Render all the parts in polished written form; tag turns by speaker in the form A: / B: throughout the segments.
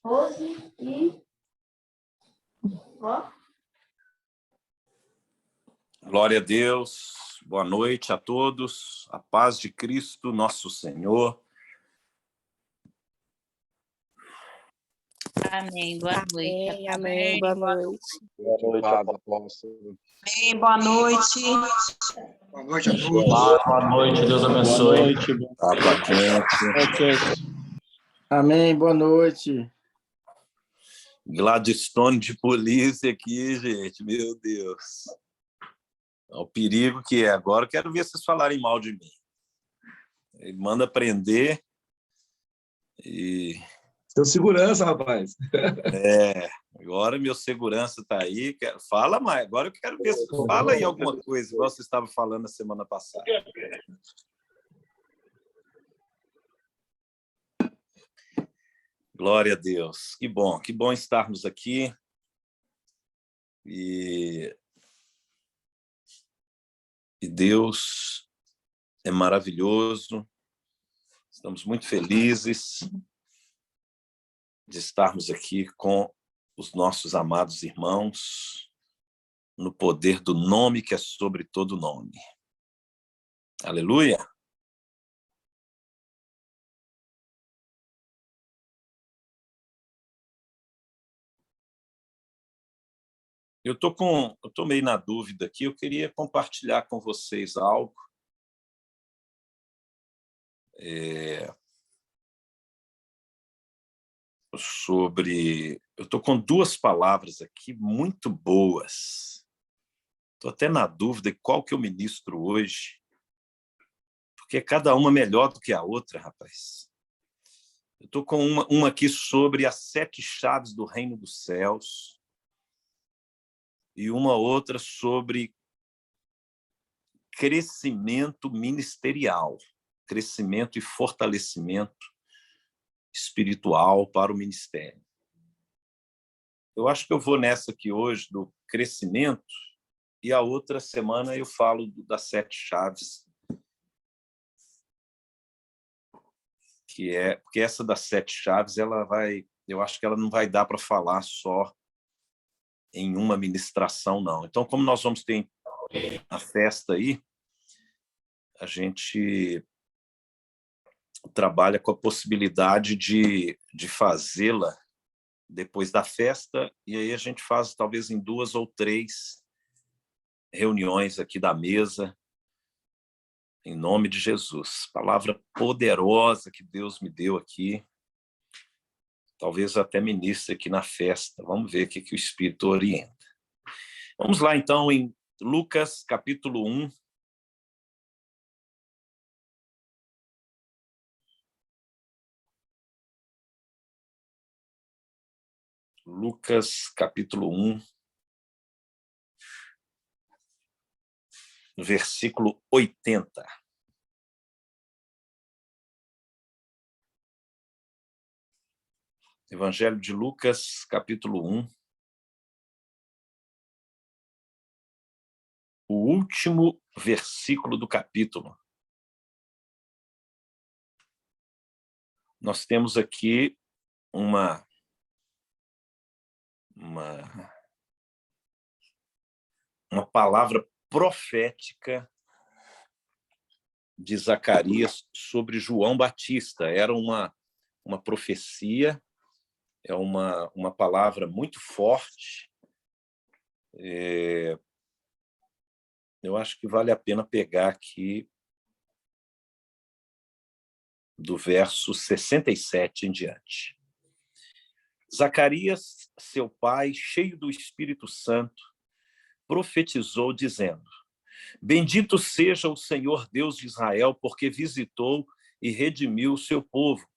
A: Rose e... Ó.
B: Glória a Deus, boa noite a todos, a paz de Cristo, nosso Senhor.
C: Amém, boa noite.
D: Amém, boa noite.
E: Boa noite, apóstolo.
F: Amém, boa noite.
E: Boa noite a todos.
G: Boa noite, Deus abençoe.
B: Água quente.
H: Amém, boa noite.
B: Gladstone de polícia aqui, gente, meu Deus. É o perigo que é. Agora eu quero ver vocês falarem mal de mim. Ele manda prender e...
E: Seu segurança, rapaz.
B: Agora meu segurança está aí. Fala mais. Agora eu quero ver se fala aí alguma coisa, igual você estava falando na semana passada. Glória a Deus. Que bom estarmos aqui. E Deus é maravilhoso. Estamos muito felizes de estarmos aqui com os nossos amados irmãos no poder do nome que é sobre todo nome. Aleluia! Eu tô meio na dúvida aqui, eu queria compartilhar com vocês algo sobre... Eu estou com duas palavras aqui muito boas. Estou até na dúvida de qual que eu ministro hoje, porque cada uma é melhor do que a outra, rapaz. Eu estou com uma aqui sobre as 7 chaves do reino dos céus, e uma outra sobre crescimento ministerial, crescimento e fortalecimento espiritual para o ministério. Eu acho que eu vou nessa aqui hoje do crescimento, e a outra semana eu falo das 7 chaves, porque essa das 7 chaves, eu acho que ela não vai dar para falar só em uma ministração, não. Então, como nós vamos ter a festa aí, a gente trabalha com a possibilidade de fazê-la depois da festa, e aí a gente faz talvez em 2 ou 3 reuniões aqui da mesa, em nome de Jesus. Palavra poderosa que Deus me deu aqui. Talvez eu até ministre aqui na festa. Vamos ver o que o Espírito orienta. Vamos lá, então, em Lucas, capítulo 1. Lucas, capítulo 1, versículo 80. Evangelho de Lucas, capítulo 1. O último versículo do capítulo. Nós temos aqui uma palavra profética de Zacarias sobre João Batista. Era uma profecia, é uma palavra muito forte. Eu acho que vale a pena pegar aqui do verso 67 em diante. Zacarias, seu pai, cheio do Espírito Santo, profetizou, dizendo: Bendito seja o Senhor Deus de Israel, porque visitou e redimiu o seu povo,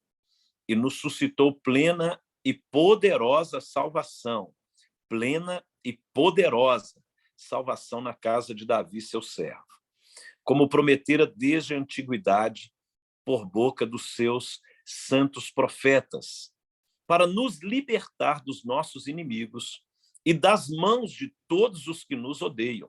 B: e nos suscitou plena e poderosa salvação, plena e poderosa salvação na casa de Davi, seu servo, como prometera desde a antiguidade, por boca dos seus santos profetas, para nos libertar dos nossos inimigos e das mãos de todos os que nos odeiam,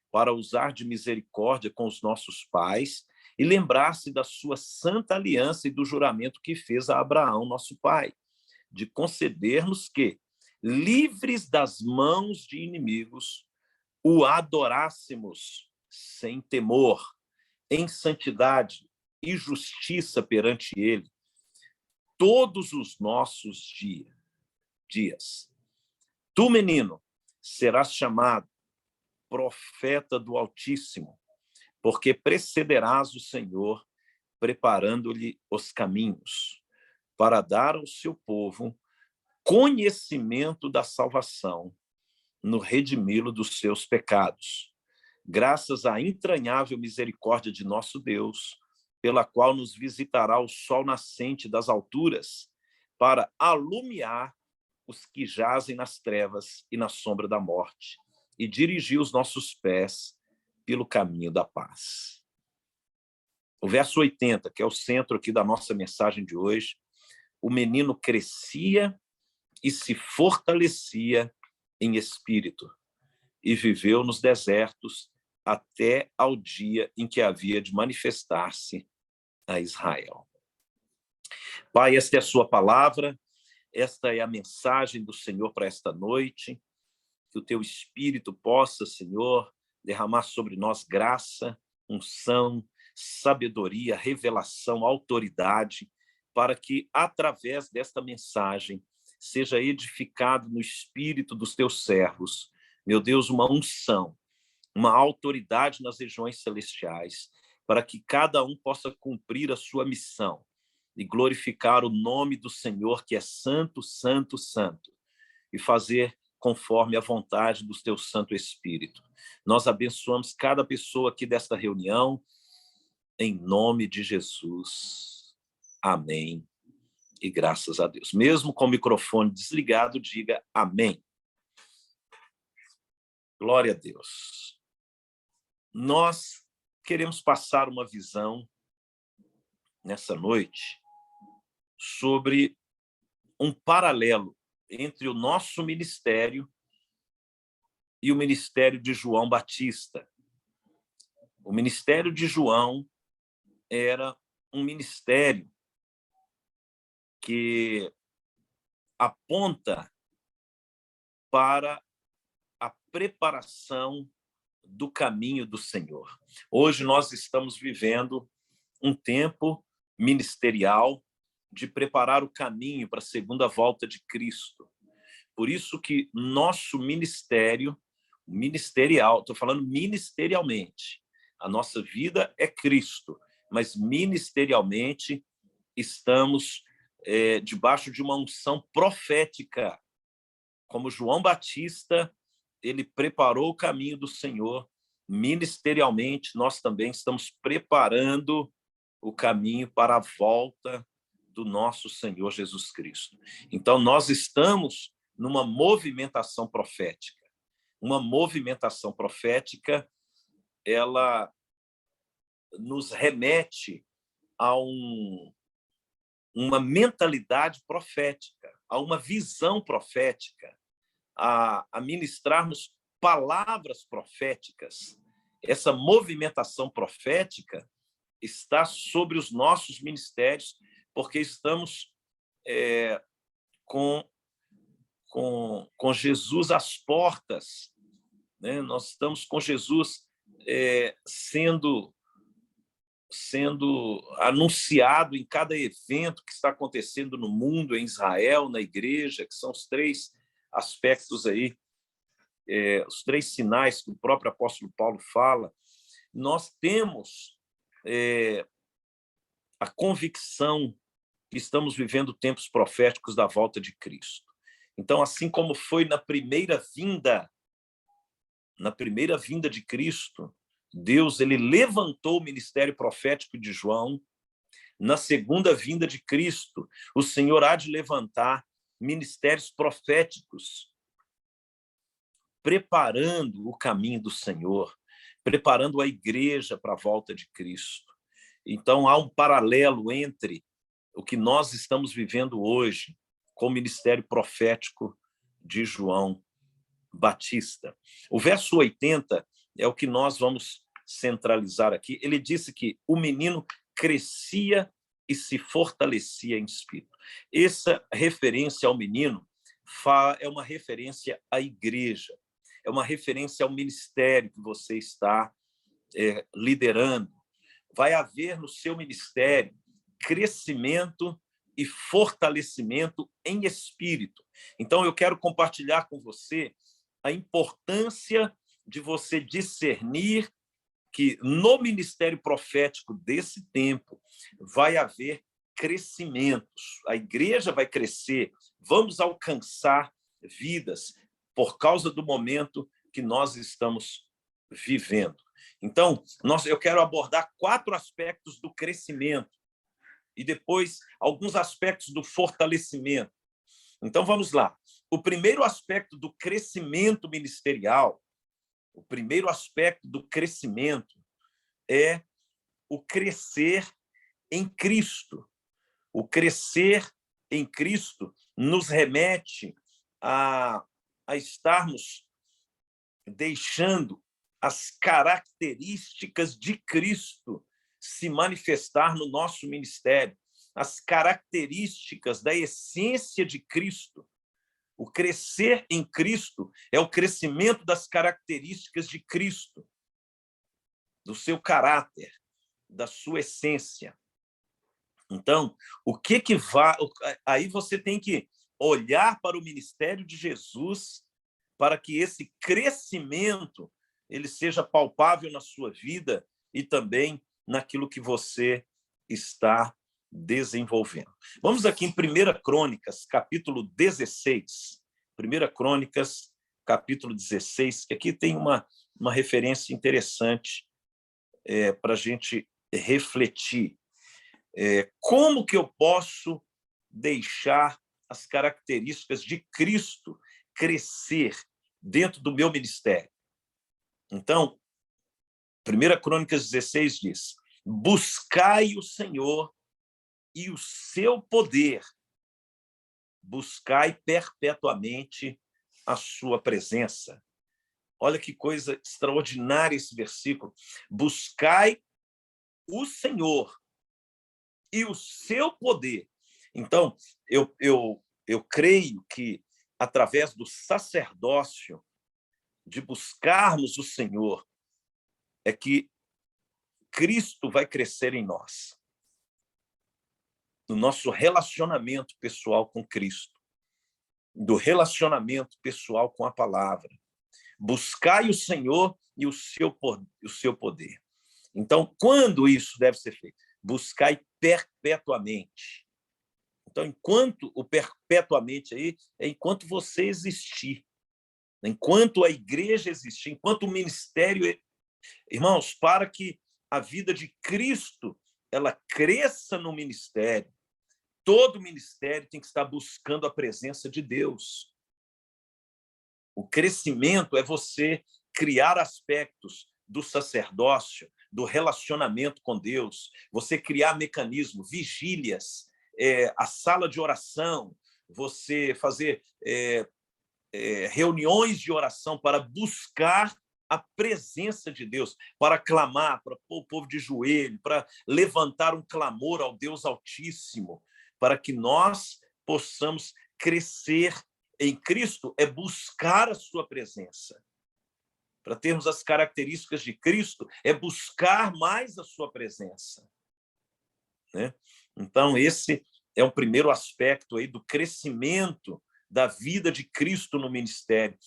B: para usar de misericórdia com os nossos pais e lembrar-se da sua santa aliança e do juramento que fez a Abraão, nosso pai, de conceder-nos que, livres das mãos de inimigos, o adorássemos sem temor, em santidade e justiça perante ele, todos os nossos dias. Tu, menino, serás chamado profeta do Altíssimo, porque precederás o Senhor, preparando-lhe os caminhos, para dar ao seu povo conhecimento da salvação, no redimi-lo dos seus pecados, graças à entranhável misericórdia de nosso Deus, pela qual nos visitará o sol nascente das alturas, para alumiar os que jazem nas trevas e na sombra da morte, e dirigir os nossos pés pelo caminho da paz. O verso 80, que é o centro aqui da nossa mensagem de hoje, o menino crescia e se fortalecia em espírito, e viveu nos desertos até ao dia em que havia de manifestar-se a Israel. Pai, esta é a sua palavra, esta é a mensagem do Senhor para esta noite, que o teu Espírito possa, Senhor, derramar sobre nós graça, unção, sabedoria, revelação, autoridade, para que, através desta mensagem, seja edificado no espírito dos teus servos, meu Deus, uma unção, uma autoridade nas regiões celestiais, para que cada um possa cumprir a sua missão e glorificar o nome do Senhor, que é santo, santo, santo, e fazer conforme a vontade do teu Santo Espírito. Nós abençoamos cada pessoa aqui desta reunião, em nome de Jesus. Amém. E graças a Deus. Mesmo com o microfone desligado, diga amém. Glória a Deus. Nós queremos passar uma visão nessa noite sobre um paralelo entre o nosso ministério e o ministério de João Batista. O ministério de João era um ministério que aponta para a preparação do caminho do Senhor. Hoje nós estamos vivendo um tempo ministerial de preparar o caminho para a segunda volta de Cristo. Por isso que nosso ministério, ministerial, estou falando ministerialmente, a nossa vida é Cristo, mas ministerialmente estamos debaixo de uma unção profética. Como João Batista, ele preparou o caminho do Senhor. Ministerialmente, nós também estamos preparando o caminho para a volta do nosso Senhor Jesus Cristo. Então, nós estamos numa movimentação profética. Uma movimentação profética, ela nos remete a uma mentalidade profética, a uma visão profética, a ministrarmos palavras proféticas. Essa movimentação profética está sobre os nossos ministérios, porque estamos com Jesus às portas, né? Nós estamos com Jesus sendo anunciado em cada evento que está acontecendo no mundo, em Israel, na igreja, que são os três aspectos aí, os três sinais que o próprio apóstolo Paulo fala. Nós temos a convicção que estamos vivendo tempos proféticos da volta de Cristo. Então, assim como foi na primeira vinda de Cristo, Deus ele levantou o ministério profético de João. Na segunda vinda de Cristo, o Senhor há de levantar ministérios proféticos, preparando o caminho do Senhor, preparando a igreja para a volta de Cristo. Então, há um paralelo entre o que nós estamos vivendo hoje com o ministério profético de João Batista. O verso 80 é o que nós vamos centralizar aqui, ele disse que o menino crescia e se fortalecia em espírito. Essa referência ao menino é uma referência à igreja, é uma referência ao ministério que você está liderando. Vai haver no seu ministério crescimento e fortalecimento em espírito. Então, eu quero compartilhar com você a importância de você discernir que no ministério profético desse tempo vai haver crescimentos. A igreja vai crescer, vamos alcançar vidas por causa do momento que nós estamos vivendo. Então, eu quero abordar 4 aspectos do crescimento e depois alguns aspectos do fortalecimento. Então, vamos lá. O primeiro aspecto do crescimento ministerial, o primeiro aspecto do crescimento é o crescer em Cristo. O crescer em Cristo nos remete a estarmos deixando as características de Cristo se manifestar no nosso ministério, as características da essência de Cristo. O crescer em Cristo é o crescimento das características de Cristo, do seu caráter, da sua essência. Então, o que vai... Aí você tem que olhar para o ministério de Jesus para que esse crescimento ele seja palpável na sua vida e também naquilo que você está desenvolvendo. Vamos aqui em 1 Crônicas, capítulo 16. 1 Crônicas, capítulo 16, que aqui tem uma referência interessante para a gente refletir. Como que eu posso deixar as características de Cristo crescer dentro do meu ministério? Então, 1 Crônicas 16 diz: buscai o Senhor e o seu poder, buscai perpetuamente a sua presença. Olha que coisa extraordinária esse versículo. Buscai o Senhor e o seu poder. Então, eu creio que, através do sacerdócio, de buscarmos o Senhor, é que Cristo vai crescer em nós. No nosso relacionamento pessoal com Cristo, do relacionamento pessoal com a palavra. Buscai o Senhor e o seu poder. Então, quando isso deve ser feito? Buscai perpetuamente. Então, enquanto o perpetuamente aí é enquanto você existir, enquanto a igreja existir, enquanto o ministério... Irmãos, para que a vida de Cristo ela cresça no ministério, todo ministério tem que estar buscando a presença de Deus. O crescimento é você criar aspectos do sacerdócio, do relacionamento com Deus, você criar mecanismos, vigílias, a sala de oração, você fazer reuniões de oração para buscar a presença de Deus, para clamar, para pôr o povo de joelho, para levantar um clamor ao Deus Altíssimo, para que nós possamos crescer em Cristo, é buscar a sua presença. Para termos as características de Cristo, é buscar mais a sua presença. Né? Então, esse é o primeiro aspecto aí do crescimento da vida de Cristo no ministério.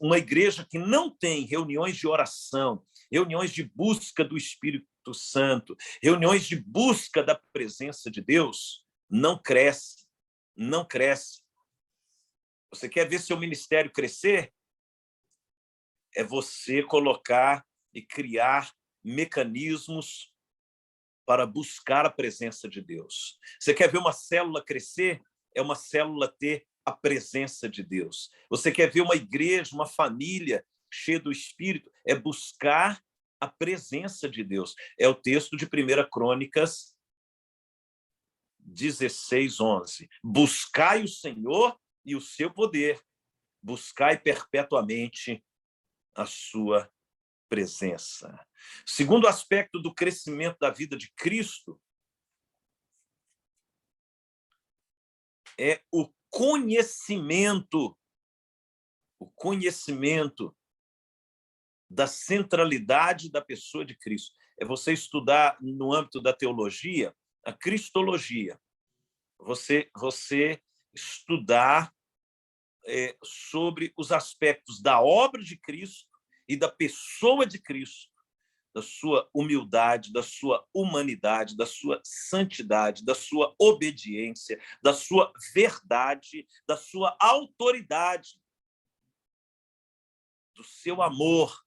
B: Uma igreja que não tem reuniões de oração, reuniões de busca do Espírito Santo, reuniões de busca da presença de Deus, não cresce, não cresce. Você quer ver seu ministério crescer? É você colocar e criar mecanismos para buscar a presença de Deus. Você quer ver uma célula crescer? É uma célula ter a presença de Deus. Você quer ver uma igreja, uma família cheia do Espírito? É buscar a presença de Deus. É o texto de 1 Crônicas 16:11. Buscai o Senhor e o seu poder. Buscai perpetuamente a sua presença. Segundo aspecto do crescimento da vida de Cristo é o conhecimento da centralidade da pessoa de Cristo. É você estudar, no âmbito da teologia, a cristologia. Você estudar sobre os aspectos da obra de Cristo e da pessoa de Cristo, da sua humildade, da sua humanidade, da sua santidade, da sua obediência, da sua verdade, da sua autoridade, do seu amor.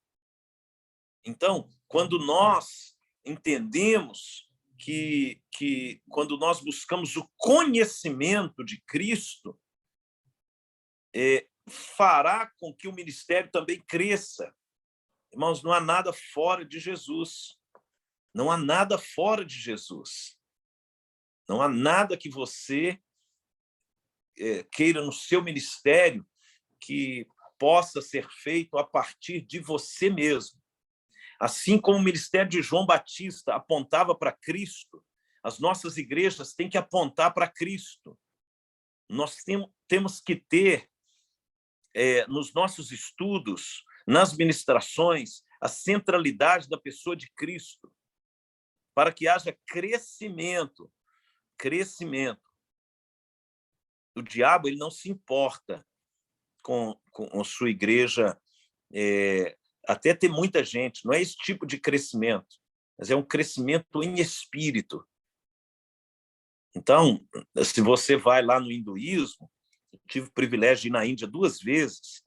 B: Então, quando nós entendemos que quando nós buscamos o conhecimento de Cristo, fará com que o ministério também cresça. Irmãos, não há nada fora de Jesus. Não há nada fora de Jesus. Não há nada que você queira no seu ministério que possa ser feito a partir de você mesmo. Assim como o ministério de João Batista apontava para Cristo, as nossas igrejas têm que apontar para Cristo. Nós temos que ter, nos nossos estudos, nas ministrações, a centralidade da pessoa de Cristo, para que haja crescimento. O diabo, ele não se importa com a sua igreja, até ter muita gente. Não é esse tipo de crescimento, mas é um crescimento em espírito. Então, se você vai lá no hinduísmo, eu tive o privilégio de ir na Índia 2 vezes,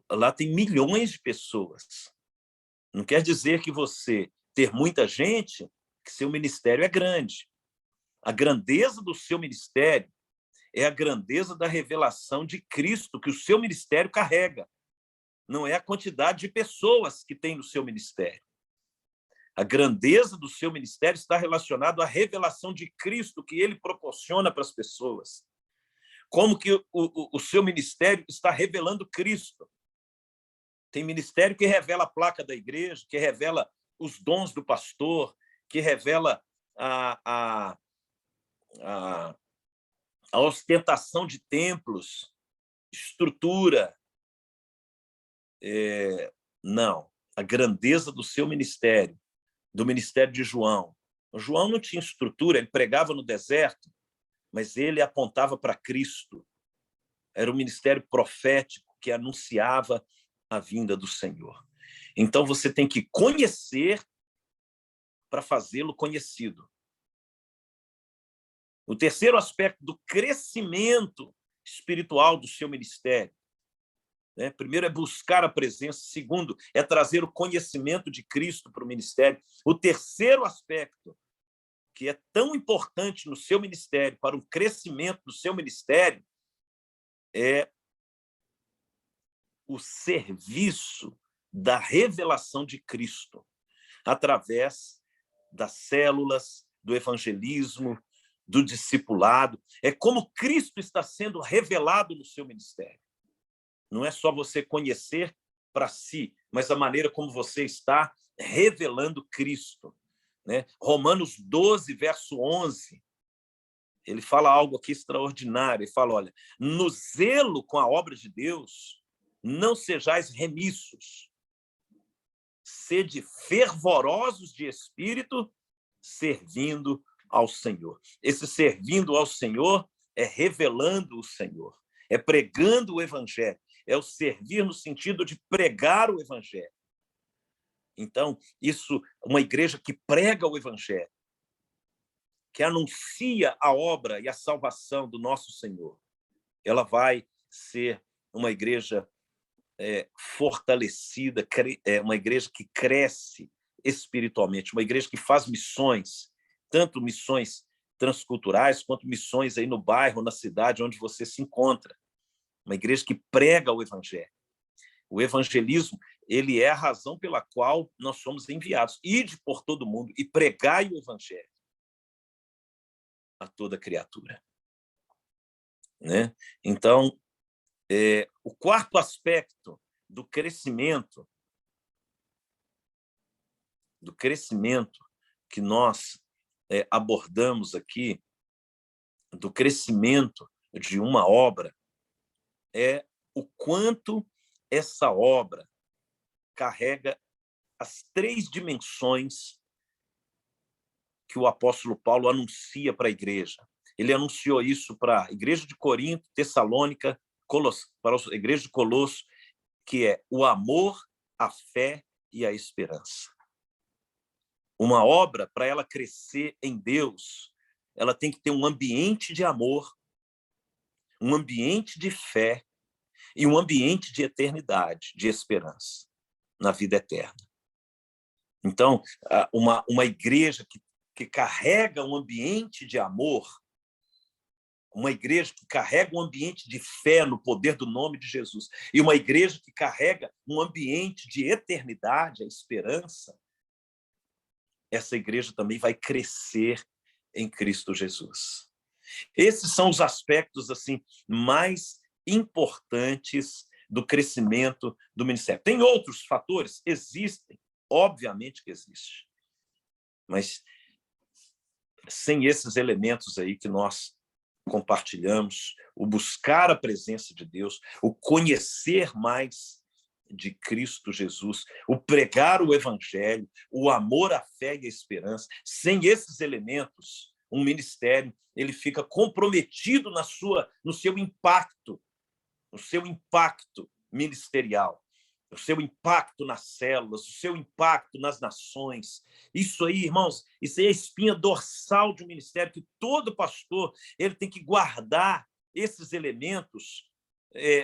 B: lá tem milhões de pessoas. Não quer dizer que você ter muita gente, que seu ministério é grande. A grandeza do seu ministério é a grandeza da revelação de Cristo que o seu ministério carrega. Não é a quantidade de pessoas que tem no seu ministério. A grandeza do seu ministério está relacionada à revelação de Cristo que ele proporciona para as pessoas. Como que o seu ministério está revelando Cristo. Tem ministério que revela a placa da igreja, que revela os dons do pastor, que revela a ostentação de templos, estrutura. Não. A grandeza do seu ministério, do ministério de João. O João não tinha estrutura, ele pregava no deserto, mas ele apontava para Cristo. Era um ministério profético que anunciava a vinda do Senhor. Então, você tem que conhecer para fazê-lo conhecido. O terceiro aspecto do crescimento espiritual do seu ministério, né? Primeiro é buscar a presença, segundo é trazer o conhecimento de Cristo para o ministério. O terceiro aspecto, que é tão importante no seu ministério, para o crescimento do seu ministério, é o serviço da revelação de Cristo, através das células, do evangelismo, do discipulado. É como Cristo está sendo revelado no seu ministério. Não é só você conhecer para si, mas a maneira como você está revelando Cristo, né? Romanos 12, verso 11, ele fala algo aqui extraordinário. Ele fala, olha, no zelo com a obra de Deus, não sejais remissos. Sede fervorosos de espírito, servindo ao Senhor. Esse servindo ao Senhor é revelando o Senhor, é pregando o evangelho, é o servir no sentido de pregar o evangelho. Então, isso, uma igreja que prega o evangelho, que anuncia a obra e a salvação do nosso Senhor, ela vai ser uma igreja fortalecida, uma igreja que cresce espiritualmente, uma igreja que faz missões, tanto missões transculturais quanto missões aí no bairro, na cidade onde você se encontra. Uma igreja que prega o evangelho. O evangelismo, ele é a razão pela qual nós somos enviados. Ide por todo mundo e pregai o evangelho a toda criatura, né? Então, o quarto aspecto do crescimento do crescimento que nós abordamos aqui, do crescimento de uma obra, é o quanto essa obra carrega as 3 dimensões que o apóstolo Paulo anuncia para a igreja. Ele anunciou isso para a igreja de Corinto, Tessalônica, para a igreja de Colosso, que é o amor, a fé e a esperança. Uma obra, para ela crescer em Deus, ela tem que ter um ambiente de amor, um ambiente de fé e um ambiente de eternidade, de esperança na vida eterna. Então, uma igreja que carrega um ambiente de amor, uma igreja que carrega um ambiente de fé no poder do nome de Jesus, e uma igreja que carrega um ambiente de eternidade, a esperança, essa igreja também vai crescer em Cristo Jesus. Esses são os aspectos assim mais importantes do crescimento do ministério. Tem outros fatores? Existem, obviamente que existem. Mas sem esses elementos aí que nós compartilhamos, o buscar a presença de Deus, o conhecer mais de Cristo Jesus, o pregar o evangelho, o amor, a fé e a esperança, sem esses elementos, um ministério ele fica comprometido no seu impacto ministerial, o seu impacto nas células, o seu impacto nas nações. Isso aí, irmãos, isso aí é a espinha dorsal de um ministério que todo pastor ele tem que guardar esses elementos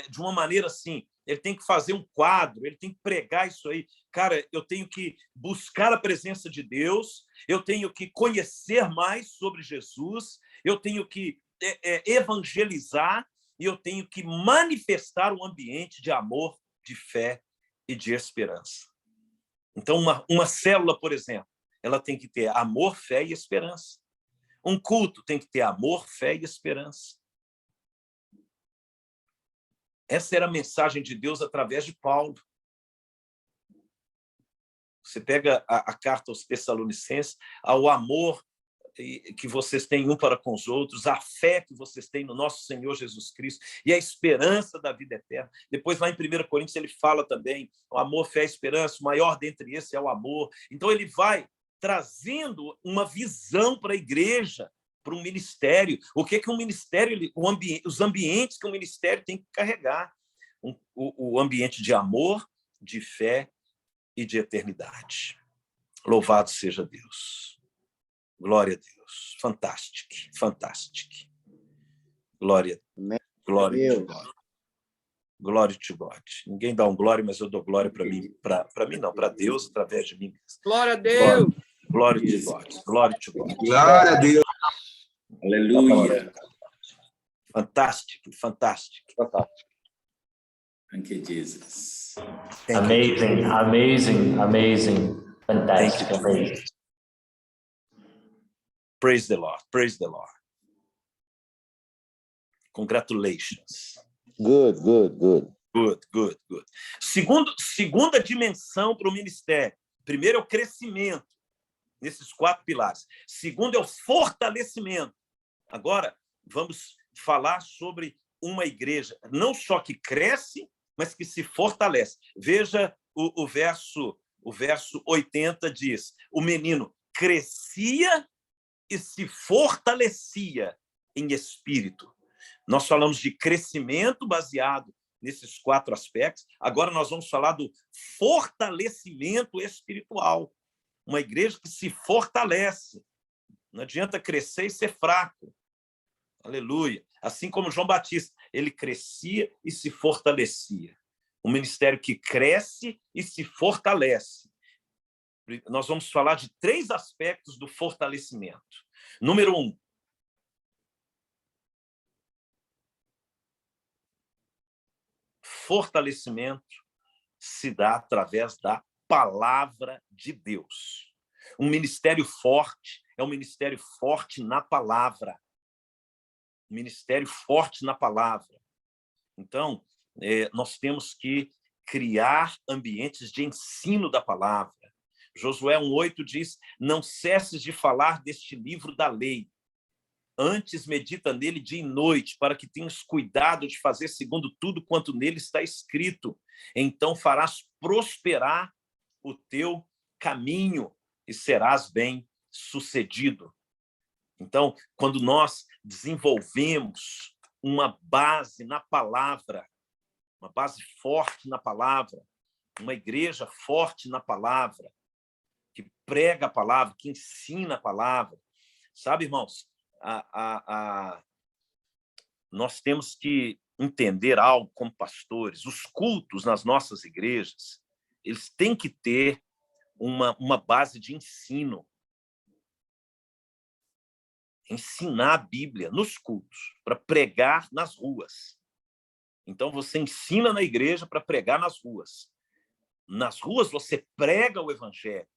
B: de uma maneira assim. Ele tem que fazer um quadro, ele tem que pregar isso aí. Cara, eu tenho que buscar a presença de Deus, eu tenho que conhecer mais sobre Jesus, eu tenho que evangelizar e eu tenho que manifestar um ambiente de amor, de fé e de esperança. Então, uma célula, por exemplo, ela tem que ter amor, fé e esperança. Um culto tem que ter amor, fé e esperança. Essa era a mensagem de Deus através de Paulo. Você pega a carta aos Tessalonicenses, ao amor que vocês têm um para com os outros, a fé que vocês têm no nosso Senhor Jesus Cristo e a esperança da vida eterna. Depois, lá em 1 Coríntios, ele fala também o amor, fé e esperança, o maior dentre esses é o amor. Então, ele vai trazendo uma visão para a igreja, para um ministério. O que é um ministério? Os ambientes que um ministério tem que carregar. O ambiente de amor, de fé e de eternidade. Louvado seja Deus. Glória a Deus. Fantástico, fantástico. Glória a Deus. Glória to God. Ninguém dá um glória, mas eu dou glória para mim. Para mim, não, para Deus, através de mim.
D: Glória a Deus.
B: Glória to God. Glória to God.
E: Glória a Deus.
F: Aleluia.
B: Fantástico, fantástico.
E: Fantástico.
F: Thank you, Jesus.
G: Amazing, amazing, amazing. Fantastic,
B: Thank you.
G: amazing.
B: Praise the Lord. Praise the Lord. Congratulations.
I: Good.
B: Good. Segunda dimensão para o ministério. Primeiro é o crescimento, nesses 4 pilares. Segundo é o fortalecimento. Agora, vamos falar sobre uma igreja, não só que cresce, mas que se fortalece. Veja o verso 80 diz, o menino crescia e se fortalecia em espírito. Nós falamos de crescimento baseado nesses 4 aspectos. Agora nós vamos falar do fortalecimento espiritual. Uma igreja que se fortalece. Não adianta crescer e ser fraco. Aleluia. Assim como João Batista, ele crescia e se fortalecia. Um ministério que cresce e se fortalece. Nós vamos falar de 3 aspectos do fortalecimento. Número 1. Fortalecimento se dá através da palavra de Deus. Um ministério forte é um ministério forte na palavra. Um ministério forte na palavra. Então, nós temos que criar ambientes de ensino da palavra. Josué 1:8 diz: não cesses de falar deste livro da lei. Antes medita nele dia e noite, para que tenhas cuidado de fazer segundo tudo quanto nele está escrito. Então farás prosperar o teu caminho e serás bem-sucedido. Então, quando nós desenvolvemos uma base na palavra, uma base forte na palavra, uma igreja forte na palavra, que prega a palavra, que ensina a palavra, sabe, irmãos, nós temos que entender algo como pastores. Os cultos nas nossas igrejas, eles têm que ter uma base de ensino. Ensinar a Bíblia nos cultos, para pregar nas ruas. Então, você ensina na igreja para pregar nas ruas. Nas ruas, você prega o evangelho.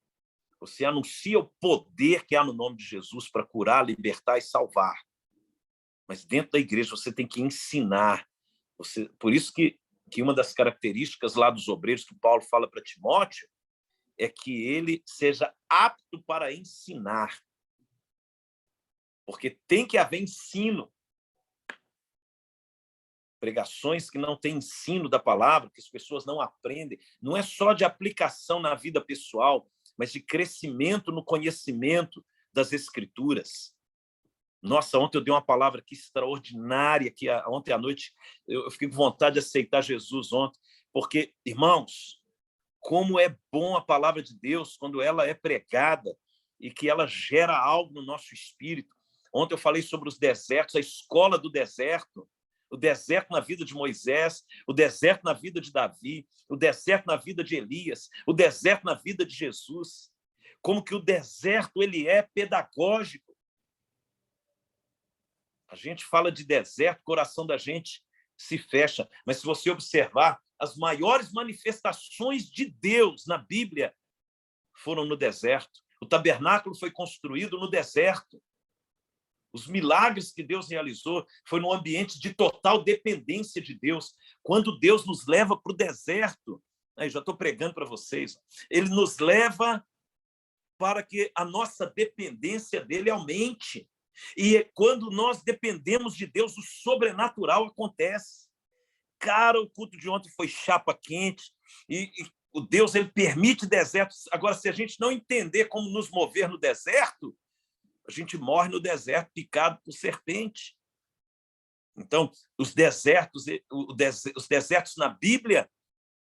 B: Você anuncia o poder que há no nome de Jesus para curar, libertar e salvar. Mas dentro da igreja você tem que ensinar. Por isso que uma das características lá dos obreiros que Paulo fala para Timóteo é que ele seja apto para ensinar. Porque tem que haver ensino. Pregações que não têm ensino da palavra, que as pessoas não aprendem, não é só de aplicação na vida pessoal, mas de crescimento no conhecimento das Escrituras. Nossa, ontem eu dei uma palavra aqui extraordinária, que ontem à noite eu fiquei com vontade de aceitar Jesus ontem, porque, irmãos, como é bom a palavra de Deus quando ela é pregada e que ela gera algo no nosso espírito. Ontem eu falei sobre os desertos, a escola do deserto, o deserto na vida de Moisés, o deserto na vida de Davi, o deserto na vida de Elias, o deserto na vida de Jesus. Como que o deserto ele é pedagógico. A gente fala de deserto, o coração da gente se fecha. Mas se você observar, as maiores manifestações de Deus na Bíblia foram no deserto. O tabernáculo foi construído no deserto. Os milagres que Deus realizou foi num ambiente de total dependência de Deus. Quando Deus nos leva para o deserto, aí já estou pregando para vocês, ele nos leva para que a nossa dependência dele aumente. E quando nós dependemos de Deus, o sobrenatural acontece. Cara, o culto de ontem foi chapa quente, e o Deus ele permite desertos. Agora, se a gente não entender como nos mover no deserto, a gente morre no deserto picado por serpente. Então, os desertos na Bíblia,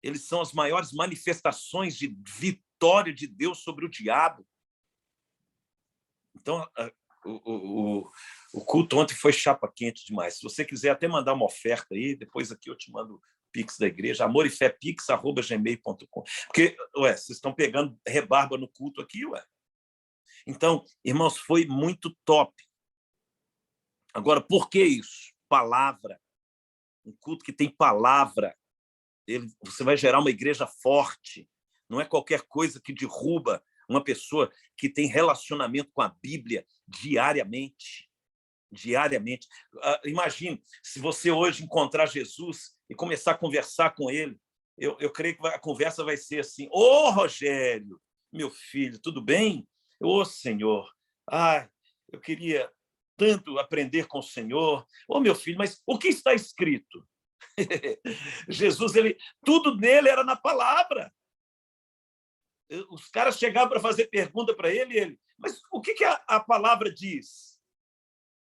B: eles são as maiores manifestações de vitória de Deus sobre o diabo. Então, o culto ontem foi chapa quente demais. Se você quiser até mandar uma oferta aí, depois aqui eu te mando o Pix da igreja, amorefépix@gmail.com. Porque, vocês estão pegando rebarba no culto aqui, Então, irmãos, foi muito top. Agora, por que isso? Palavra. Um culto que tem palavra. Você vai gerar uma igreja forte. Não é qualquer coisa que derruba uma pessoa que tem relacionamento com a Bíblia diariamente. Diariamente. Imagine, se você hoje encontrar Jesus e começar a conversar com ele, eu creio que a conversa vai ser assim: Ô, Rogério, meu filho, tudo bem? Ô, Senhor, eu queria tanto aprender com o Senhor. Ô, meu filho, mas o que está escrito? Jesus, tudo nele era na palavra. Os caras chegavam para fazer pergunta para ele, mas o que a palavra diz?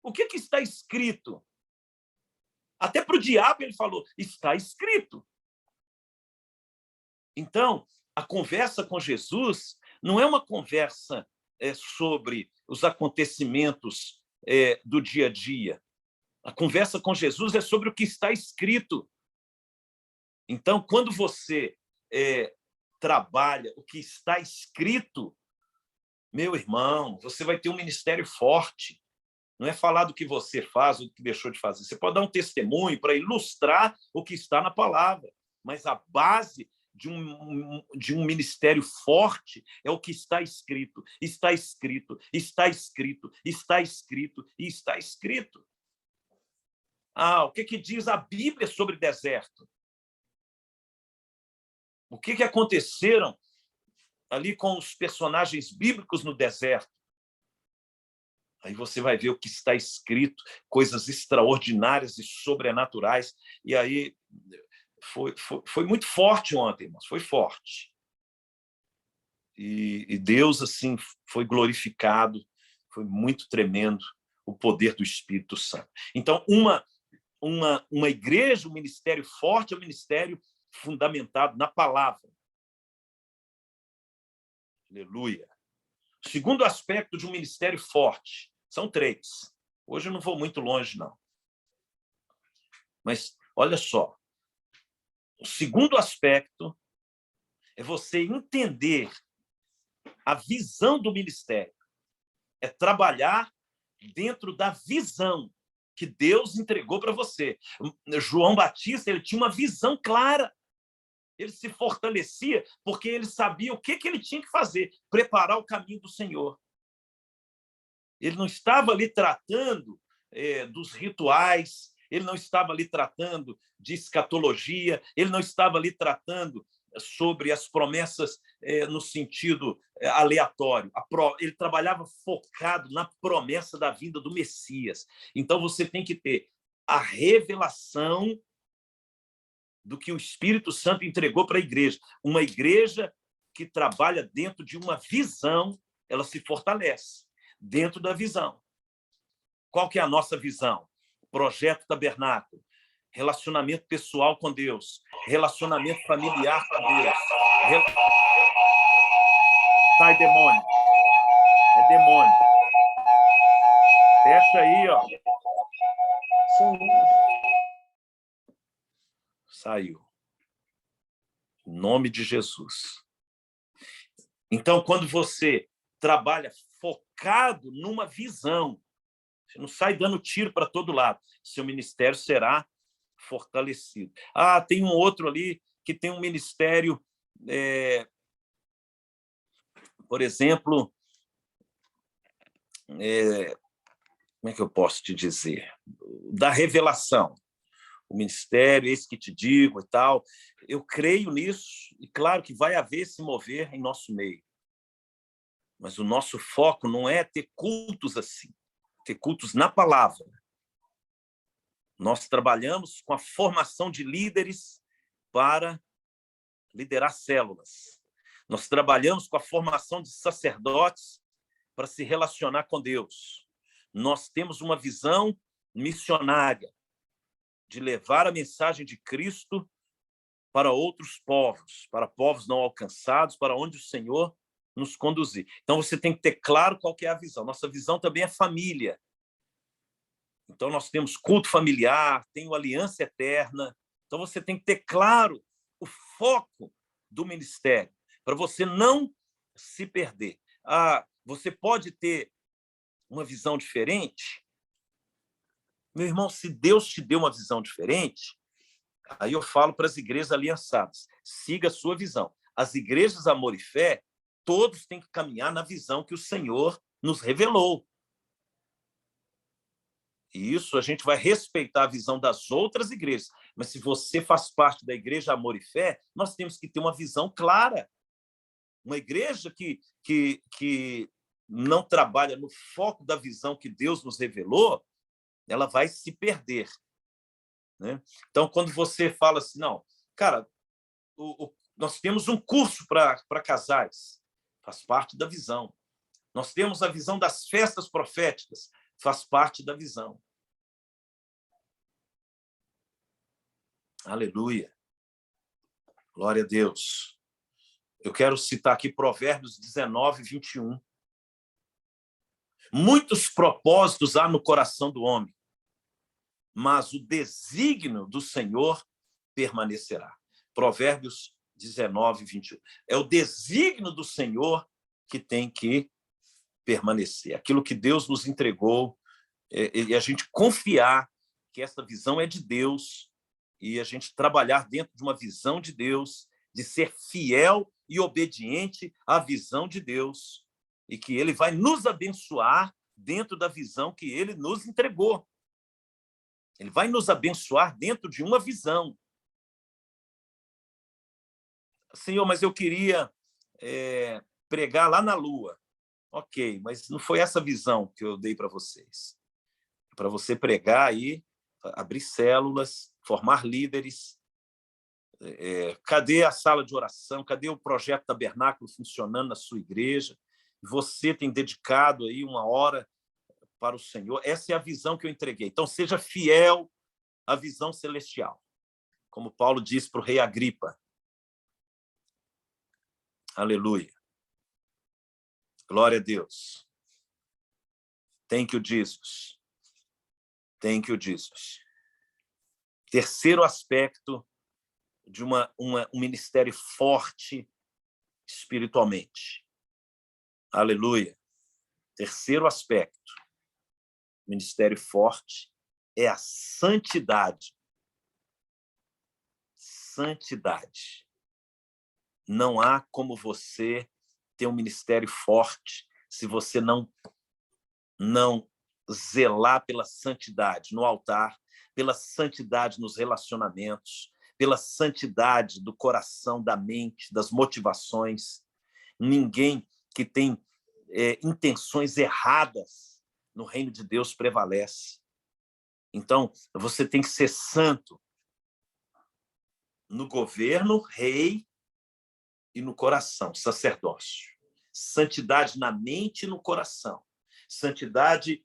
B: O que está escrito? Até para o diabo ele falou, está escrito. Então, a conversa com Jesus não é uma conversa sobre os acontecimentos do dia a dia. A conversa com Jesus é sobre o que está escrito. Então, quando você trabalha o que está escrito, meu irmão, você vai ter um ministério forte. Não é falar do que você faz ou do que deixou de fazer. Você pode dar um testemunho para ilustrar o que está na palavra, mas a base de um ministério forte é o que está escrito, está escrito, está escrito, está escrito e está escrito. O que diz a Bíblia sobre deserto? O que aconteceram ali com os personagens bíblicos no deserto. Aí você vai ver o que está escrito, coisas extraordinárias e sobrenaturais. E aí foi muito forte ontem, irmãos, foi forte. E Deus, assim, foi glorificado, foi muito tremendo o poder do Espírito Santo. Então, uma igreja, um ministério forte é um ministério fundamentado na palavra. Aleluia. O segundo aspecto de um ministério forte, são 3. Hoje eu não vou muito longe, não. Mas, olha só, o segundo aspecto é você entender a visão do ministério. É trabalhar dentro da visão que Deus entregou para você. João Batista, ele tinha uma visão clara. Ele se fortalecia porque ele sabia o que ele tinha que fazer, preparar o caminho do Senhor. Ele não estava ali tratando dos rituais, ele não estava ali tratando de escatologia, ele não estava ali tratando sobre as promessas no sentido aleatório. Ele trabalhava focado na promessa da vinda do Messias. Então, você tem que ter a revelação do que o Espírito Santo entregou para a igreja. Uma igreja que trabalha dentro de uma visão, ela se fortalece dentro da visão. Qual que é a nossa visão? Projeto Tabernáculo, relacionamento pessoal com Deus, relacionamento familiar com Deus. Sai, demônio. É demônio. Fecha aí, ó. Saiu. Em nome de Jesus. Então, quando você trabalha focado numa visão, você não sai dando tiro para todo lado, seu ministério será fortalecido. Tem um outro ali que tem um ministério, por exemplo, como é que eu posso te dizer? Da revelação. O ministério, esse que te digo e tal. Eu creio nisso, e claro que vai haver esse mover em nosso meio. Mas o nosso foco não é ter cultos assim, ter cultos na palavra. Nós trabalhamos com a formação de líderes para liderar células. Nós trabalhamos com a formação de sacerdotes para se relacionar com Deus. Nós temos uma visão missionária de levar a mensagem de Cristo para outros povos, para povos não alcançados, para onde o Senhor nos conduzir. Então, você tem que ter claro qual que é a visão. Nossa visão também é família. Então, nós temos culto familiar, tem aliança eterna. Então, você tem que ter claro o foco do ministério, para você não se perder. Você pode ter uma visão diferente. Meu irmão, se Deus te deu uma visão diferente, aí eu falo para as igrejas aliançadas, siga a sua visão. As igrejas Amor e Fé, todos têm que caminhar na visão que o Senhor nos revelou. E isso a gente vai respeitar a visão das outras igrejas. Mas se você faz parte da igreja Amor e Fé, nós temos que ter uma visão clara. Uma igreja que não trabalha no foco da visão que Deus nos revelou, ela vai se perder. Né? Então, quando você fala assim, não, cara, nós temos um curso para casais, faz parte da visão. Nós temos a visão das festas proféticas, faz parte da visão. Aleluia. Glória a Deus. Eu quero citar aqui Provérbios 19, 21. Muitos propósitos há no coração do homem, mas o desígnio do Senhor permanecerá. Provérbios 19, 21. É o desígnio do Senhor que tem que permanecer. Aquilo que Deus nos entregou, e a gente confiar que essa visão é de Deus, e a gente trabalhar dentro de uma visão de Deus, de ser fiel e obediente à visão de Deus, e que Ele vai nos abençoar dentro da visão que Ele nos entregou. Ele vai nos abençoar dentro de uma visão. Senhor, mas eu queria pregar lá na Lua. Ok, mas não foi essa visão que eu dei para vocês. Para você pregar aí, abrir células, formar líderes. Cadê a sala de oração? Cadê o projeto Tabernáculo funcionando na sua igreja? Você tem dedicado aí 1 hora para o Senhor. Essa é a visão que eu entreguei. Então, seja fiel à visão celestial. Como Paulo disse para o rei Agripa. Aleluia. Glória a Deus. Thank you, Jesus. Thank you, Jesus. Terceiro aspecto de um ministério forte espiritualmente. Aleluia. Terceiro aspecto. Ministério forte é a santidade. Santidade. Não há como você ter um ministério forte se você não zelar pela santidade no altar, pela santidade nos relacionamentos, pela santidade do coração, da mente, das motivações. Ninguém que tem intenções erradas no reino de Deus prevalece. Então, você tem que ser santo no governo, rei, e no coração, sacerdócio. Santidade na mente e no coração. Santidade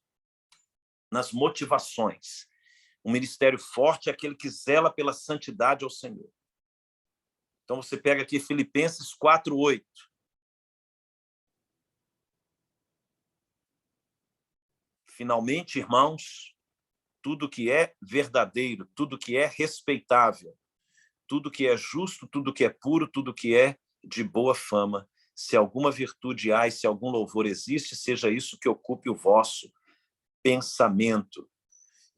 B: nas motivações. Um ministério forte é aquele que zela pela santidade ao Senhor. Então, você pega aqui Filipenses 4:8. Finalmente, irmãos, tudo que é verdadeiro, tudo que é respeitável, tudo que é justo, tudo que é puro, tudo que é de boa fama, se alguma virtude há e se algum louvor existe, seja isso que ocupe o vosso pensamento.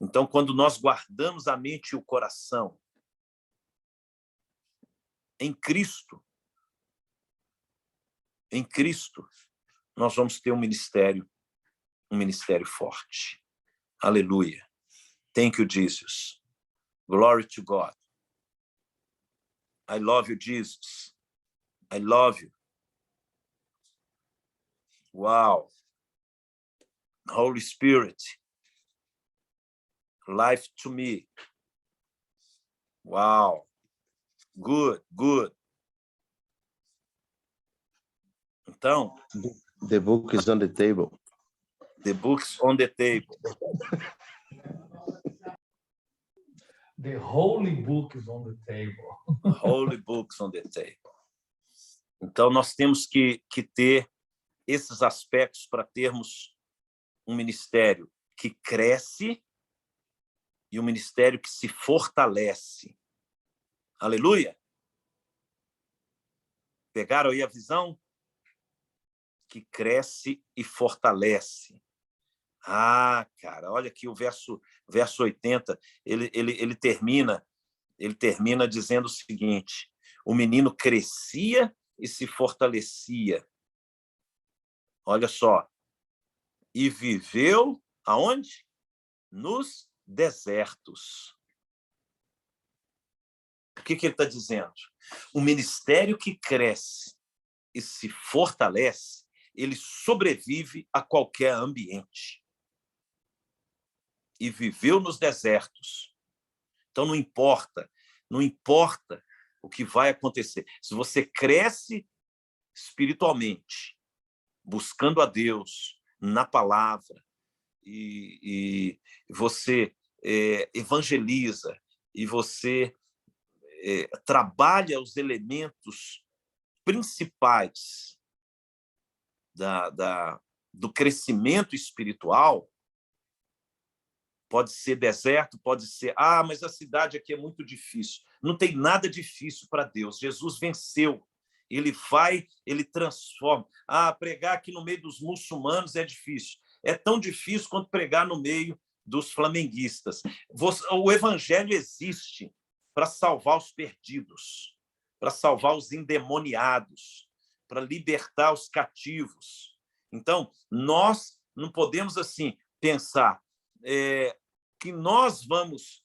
B: Então, quando nós guardamos a mente e o coração em Cristo, nós vamos ter um ministério forte. Aleluia. Thank you, Jesus. Glory to God. I love you, Jesus. I love you. Wow. Holy Spirit. Life to me. Wow. Good, good. Então,
D: The book is on the table.
B: The book's on the table.
I: The holy book is on the table.
B: Holy books on the table. Então, nós temos que ter esses aspectos para termos um ministério que cresce e um ministério que se fortalece. Aleluia! Pegaram aí a visão? Que cresce e fortalece. Ah, cara, olha aqui o verso 80, ele termina dizendo o seguinte: o menino crescia e se fortalecia. Olha só. E viveu aonde? Nos desertos. O que ele está dizendo? O ministério que cresce e se fortalece, ele sobrevive a qualquer ambiente. E viveu nos desertos. Então, não importa o que vai acontecer. Se você cresce espiritualmente, buscando a Deus na palavra, e você evangeliza, e você trabalha os elementos principais do crescimento espiritual, pode ser deserto, pode ser, mas a cidade aqui é muito difícil. Não tem nada difícil para Deus. Jesus venceu. Ele vai, ele transforma. Pregar aqui no meio dos muçulmanos é difícil. É tão difícil quanto pregar no meio dos flamenguistas. O evangelho existe para salvar os perdidos, para salvar os endemoniados, para libertar os cativos. Então, nós não podemos assim pensar que nós vamos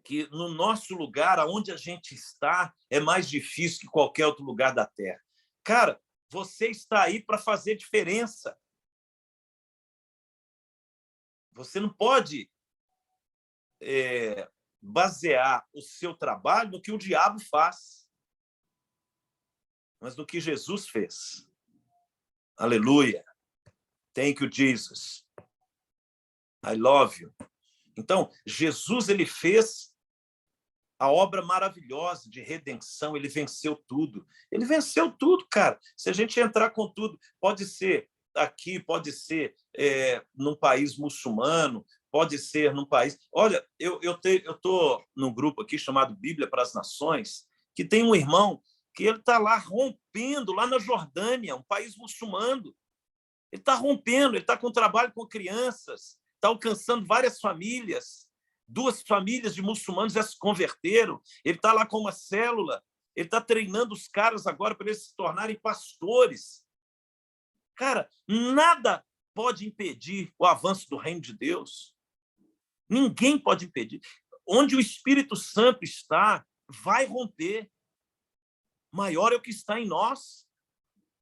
B: que no nosso lugar, aonde a gente está, é mais difícil que qualquer outro lugar da Terra. Cara, você está aí para fazer diferença. Você não pode basear o seu trabalho no que o diabo faz, mas no que Jesus fez. Aleluia. Thank you, Jesus. I love you. Então, Jesus, ele fez a obra maravilhosa de redenção, ele venceu tudo. Ele venceu tudo, cara. Se a gente entrar com tudo, pode ser aqui, pode ser num país muçulmano, pode ser num país... Olha, eu estou num grupo aqui chamado Bíblia para as Nações, que tem um irmão que ele está lá rompendo, lá na Jordânia, um país muçulmano. Ele está rompendo, ele está com trabalho com crianças, está alcançando várias famílias. 2 famílias de muçulmanos já se converteram. Ele está lá com uma célula, ele está treinando os caras agora para eles se tornarem pastores. Cara, nada pode impedir o avanço do reino de Deus. Ninguém pode impedir. Onde o Espírito Santo está, vai romper. Maior é o que está em nós.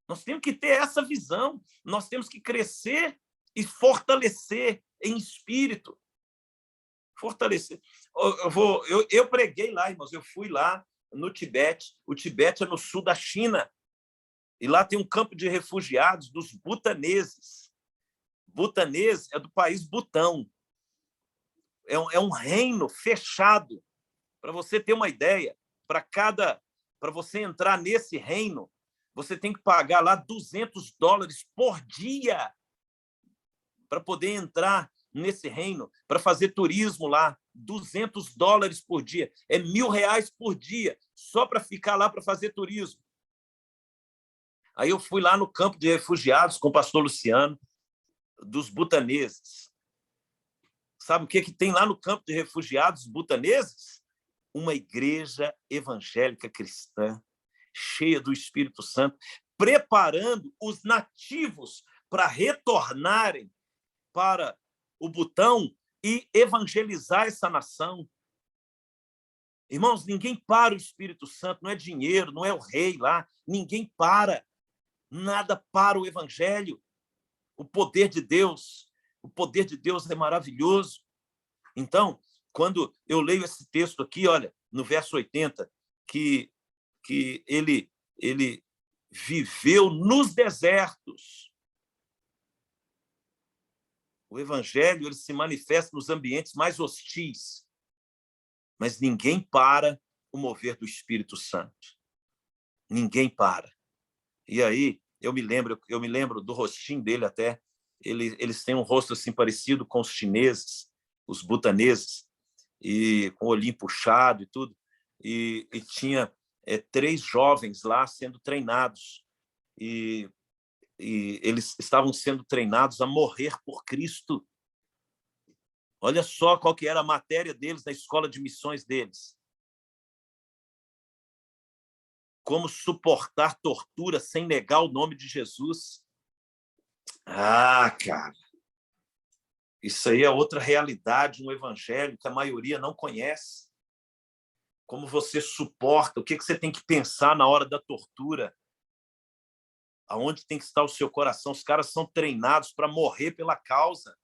B: Nós temos que ter essa visão. Nós temos que crescer e fortalecer em espírito. Fortalecer. Eu preguei lá, irmãos. Eu fui lá no Tibete. O Tibete é no sul da China. E lá tem um campo de refugiados dos butaneses. Butanês é do país Butão. É um reino fechado. Para você ter uma ideia, para você entrar nesse reino, você tem que pagar lá $200 por dia para poder entrar nesse reino, para fazer turismo lá. $200 por dia. É R$1.000 por dia, só para ficar lá para fazer turismo. Aí eu fui lá no campo de refugiados com o pastor Luciano, dos butaneses. Sabe o que tem lá no campo de refugiados butaneses? Uma igreja evangélica cristã, cheia do Espírito Santo, preparando os nativos para retornarem para o Butão e evangelizar essa nação. Irmãos, ninguém para o Espírito Santo, não é dinheiro, não é o rei lá, ninguém para. Nada para o evangelho. O poder de Deus é maravilhoso. Então, quando eu leio esse texto aqui, olha, no verso 80, que ele viveu nos desertos. O evangelho ele se manifesta nos ambientes mais hostis, mas ninguém para o mover do Espírito Santo. Ninguém para. E aí, eu me lembro do rostinho dele até. Eles têm um rosto assim parecido com os chineses, os butaneses, e com o olhinho puxado e tudo. E tinha 3 jovens lá sendo treinados. E eles estavam sendo treinados a morrer por Cristo. Olha só qual que era a matéria deles na escola de missões deles. Como suportar tortura sem negar o nome de Jesus. Ah, cara. Isso aí é outra realidade, um evangelho que a maioria não conhece. Como você suporta, o que você tem que pensar na hora da tortura. Aonde tem que estar o seu coração. Os caras são treinados para morrer pela causa.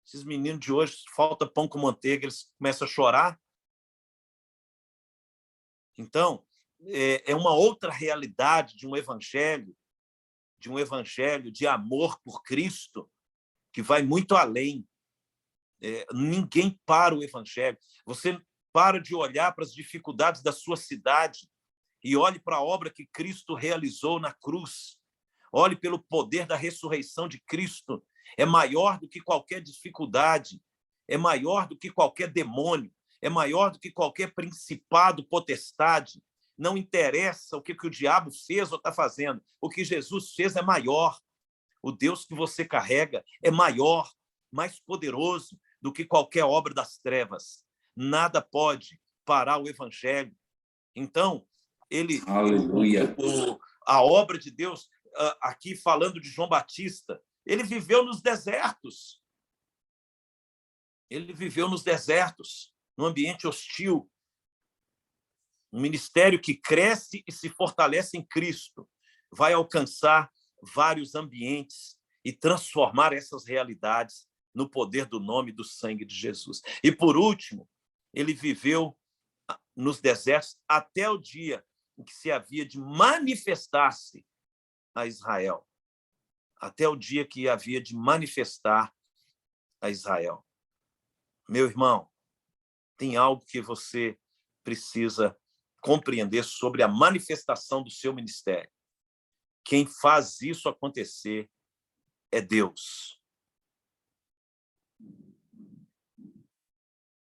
B: Esses meninos de hoje, falta pão com manteiga, eles começam a chorar. Então, é uma outra realidade de um evangelho de amor por Cristo, que vai muito além. Ninguém para o evangelho. Você para de olhar para as dificuldades da sua cidade e olhe para a obra que Cristo realizou na cruz. Olhe pelo poder da ressurreição de Cristo. É maior do que qualquer dificuldade, é maior do que qualquer demônio, é maior do que qualquer principado, potestade. Não interessa o que o diabo fez ou está fazendo. O que Jesus fez é maior. O Deus que você carrega é maior, mais poderoso do que qualquer obra das trevas. Nada pode parar o evangelho. Então,
F: Aleluia.
B: A obra de Deus, aqui falando de João Batista, ele viveu nos desertos. Ele viveu nos desertos, num ambiente hostil. Um ministério que cresce e se fortalece em Cristo vai alcançar vários ambientes e transformar essas realidades no poder do nome e do sangue de Jesus. E, por último, ele viveu nos desertos até o dia em que se havia de manifestar-se a Israel. Até o dia que havia de manifestar a Israel. Meu irmão, tem algo que você precisa compreender sobre a manifestação do seu ministério. Quem faz isso acontecer é Deus.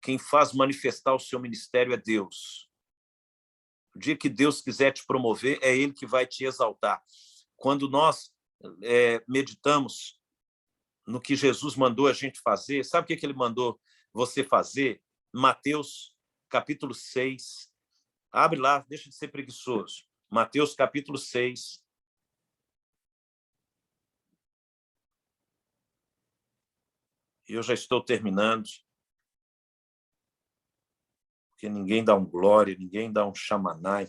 B: Quem faz manifestar o seu ministério é Deus. O dia que Deus quiser te promover, é Ele que vai te exaltar. Quando nós meditamos no que Jesus mandou a gente fazer, sabe o que Ele mandou você fazer? Mateus, capítulo 6. Abre lá, deixa de ser preguiçoso. Mateus, capítulo 6. Eu já estou terminando. Porque ninguém dá um glória, ninguém dá um chamanai.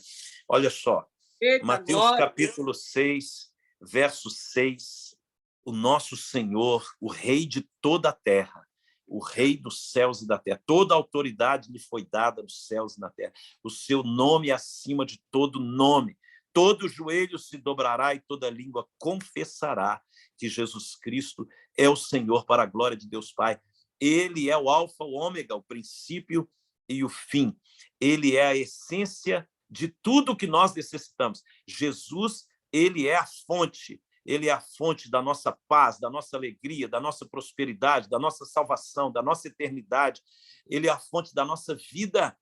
B: Olha só,
A: Eita,
B: Mateus
A: glória.
B: capítulo 6, verso 6, o nosso Senhor, o Rei de toda a terra, o Rei dos céus e da terra, toda a autoridade lhe foi dada nos céus e na terra, o seu nome é acima de todo nome, todo joelho se dobrará e toda língua confessará que Jesus Cristo é o Senhor, para a glória de Deus Pai. Ele é o alfa, o ômega, o princípio e o fim. Ele é a essência de tudo que nós necessitamos. Jesus, ele é a fonte. Ele é a fonte da nossa paz, da nossa alegria, da nossa prosperidade, da nossa salvação, da nossa eternidade. Ele é a fonte da nossa vida.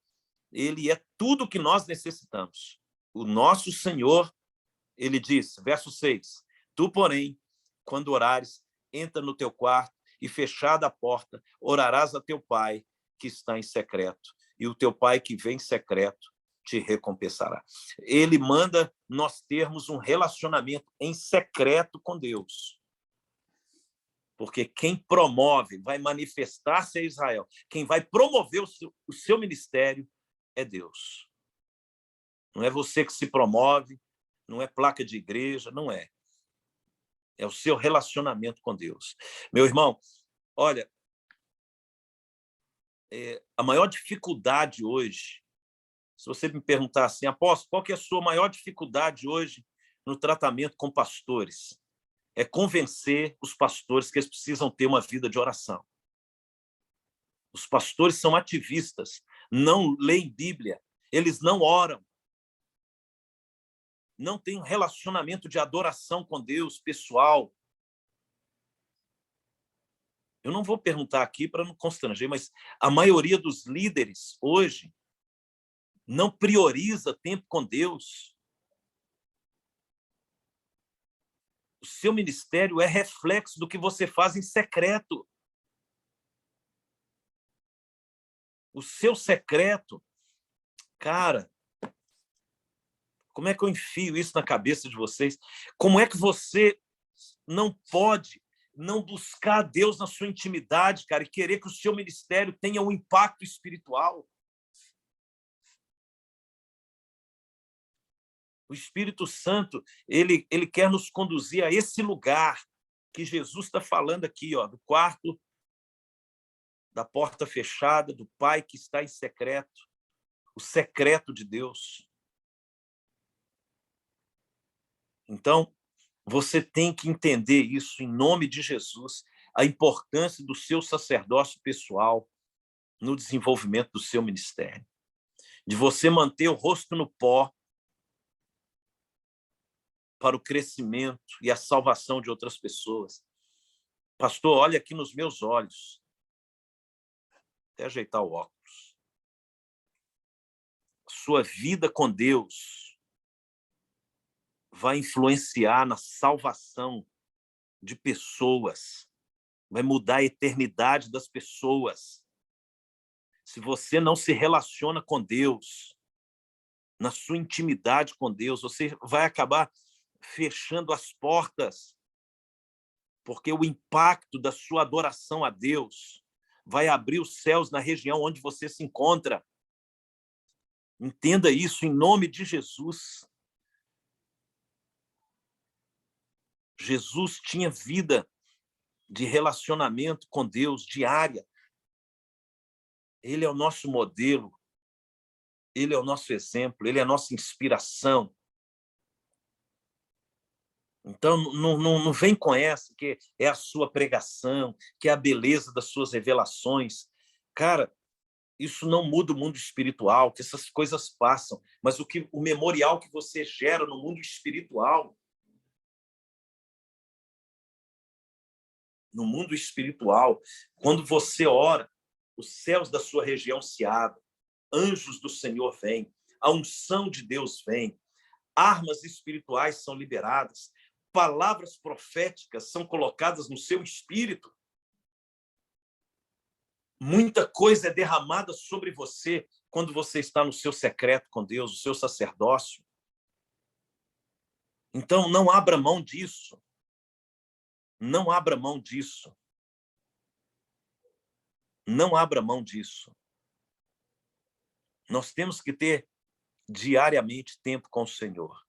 B: Ele é tudo que nós necessitamos. O nosso Senhor, ele diz, verso 6, tu, porém, quando orares, entra no teu quarto e, fechada a porta, orarás a teu Pai, que está em secreto, e o teu Pai que vem em secreto te recompensará. Ele manda nós termos um relacionamento em secreto com Deus. Porque quem promove, vai manifestar-se a Israel, quem vai promover o seu ministério é Deus. Não é você que se promove, não é placa de igreja, não é. É o seu relacionamento com Deus. Meu irmão, olha, a maior dificuldade hoje, se você me perguntar assim, apóstolo, qual que é a sua maior dificuldade hoje no tratamento com pastores? É convencer os pastores que eles precisam ter uma vida de oração. Os pastores são ativistas, não leem Bíblia, eles não oram, não têm um relacionamento de adoração com Deus pessoal. Eu não vou perguntar aqui para não constranger, mas a maioria dos líderes hoje não prioriza tempo com Deus. O seu ministério é reflexo do que você faz em secreto. O seu secreto, cara, como é que eu enfio isso na cabeça de vocês? Como é que você não pode não buscar Deus na sua intimidade, cara, e querer que o seu ministério tenha um impacto espiritual? O Espírito Santo, ele quer nos conduzir a esse lugar que Jesus está falando aqui, ó, do quarto, da porta fechada, do Pai que está em secreto, o secreto de Deus. Então, você tem que entender isso em nome de Jesus, a importância do seu sacerdócio pessoal no desenvolvimento do seu ministério. De você manter o rosto no pó para o crescimento e a salvação de outras pessoas. Pastor, olha aqui nos meus olhos. Até ajeitar o óculos. Sua vida com Deus vai influenciar na salvação de pessoas, vai mudar a eternidade das pessoas. Se você não se relaciona com Deus, na sua intimidade com Deus, você vai acabar fechando as portas, porque o impacto da sua adoração a Deus vai abrir os céus na região onde você se encontra. Entenda isso em nome de Jesus. Jesus tinha vida de relacionamento com Deus diária. Ele é o nosso modelo, ele é o nosso exemplo, ele é a nossa inspiração. Então, não vem com essa, que é a sua pregação, que é a beleza das suas revelações. Cara, isso não muda o mundo espiritual, que essas coisas passam, mas o memorial que você gera no mundo espiritual, quando você ora, os céus da sua região se abrem, anjos do Senhor vêm, a unção de Deus vem, armas espirituais são liberadas, palavras proféticas são colocadas no seu espírito. Muita coisa é derramada sobre você quando você está no seu secreto com Deus, o seu sacerdócio. Então, não abra mão disso. Não abra mão disso. Não abra mão disso. Nós temos que ter diariamente tempo com o Senhor.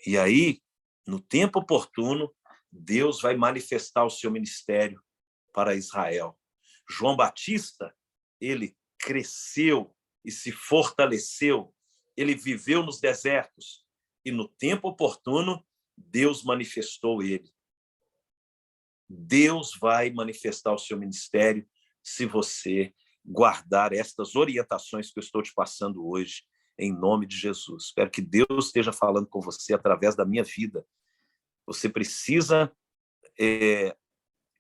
B: E aí, no tempo oportuno, Deus vai manifestar o seu ministério para Israel. João Batista, ele cresceu e se fortaleceu. Ele viveu nos desertos. E no tempo oportuno, Deus manifestou ele. Deus vai manifestar o seu ministério se você guardar estas orientações que eu estou te passando hoje, em nome de Jesus. Espero que Deus esteja falando com você através da minha vida. Você precisa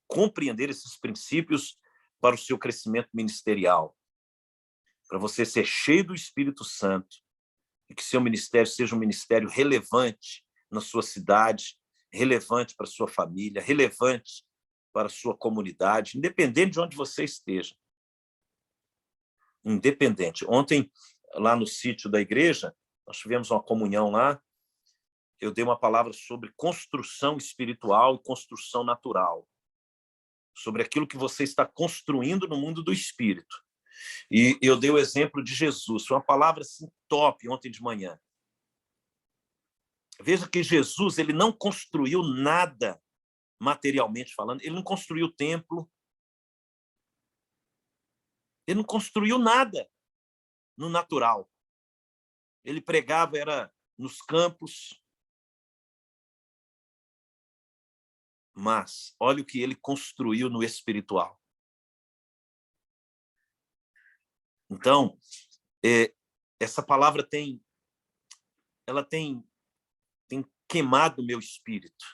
B: compreender esses princípios para o seu crescimento ministerial, para você ser cheio do Espírito Santo e que seu ministério seja um ministério relevante na sua cidade, relevante para a sua família, relevante para a sua comunidade, independente de onde você esteja. Independente. Ontem, lá no sítio da igreja, nós tivemos uma comunhão lá, eu dei uma palavra sobre construção espiritual e construção natural, sobre aquilo que você está construindo no mundo do espírito. E eu dei o exemplo de Jesus, foi uma palavra assim, top ontem de manhã. Veja que Jesus, ele não construiu nada materialmente falando, ele não construiu o templo, ele não construiu nada no natural. Ele pregava, era nos campos. Mas olha o que ele construiu no espiritual. Então, essa palavra tem queimado o meu espírito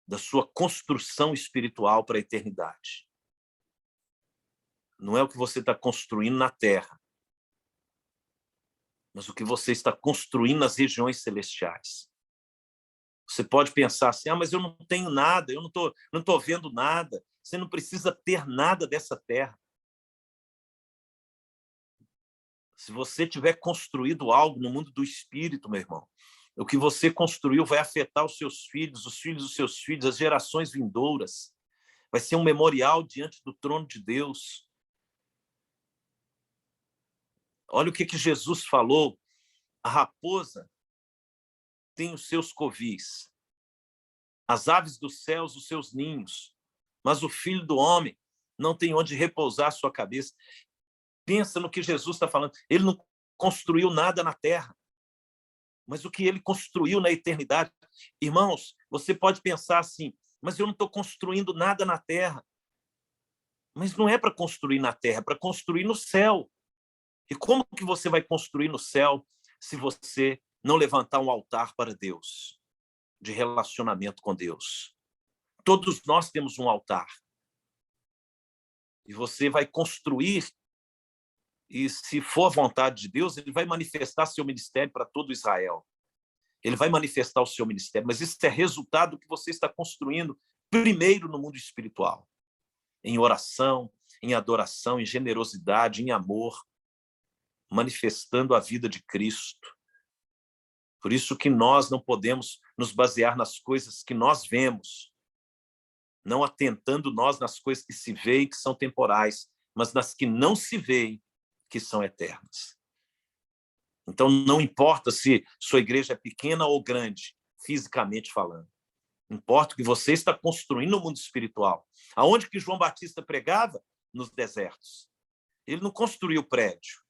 B: da sua construção espiritual para a eternidade. Não é o que você está construindo na terra, mas o que você está construindo nas regiões celestiais. Você pode pensar assim, mas eu não tenho nada, eu não tô vendo nada. Você não precisa ter nada dessa terra. Se você tiver construído algo no mundo do espírito, meu irmão, o que você construiu vai afetar os seus filhos, os filhos dos seus filhos, as gerações vindouras. Vai ser um memorial diante do trono de Deus. Olha o que Jesus falou. A raposa tem os seus covis, as aves dos céus os seus ninhos, mas o filho do homem não tem onde repousar a sua cabeça. Pensa no que Jesus está falando. Ele não construiu nada na terra, mas o que ele construiu na eternidade. Irmãos, você pode pensar assim, mas eu não estou construindo nada na terra. Mas não é para construir na terra, é para construir no céu. E como que você vai construir no céu se você não levantar um altar para Deus, de relacionamento com Deus? Todos nós temos um altar. E você vai construir, e se for a vontade de Deus, ele vai manifestar seu ministério para todo Israel. Ele vai manifestar o seu ministério, mas isso é resultado do que você está construindo primeiro no mundo espiritual. Em oração, em adoração, em generosidade, em amor, manifestando a vida de Cristo. Por isso que nós não podemos nos basear nas coisas que nós vemos, não atentando nós nas coisas que se veem, que são temporais, mas nas que não se veem, que são eternas. Então, não importa se sua igreja é pequena ou grande, fisicamente falando. Importa o que você está construindo no mundo espiritual. Aonde que João Batista pregava? Nos desertos. Ele não construiu prédio.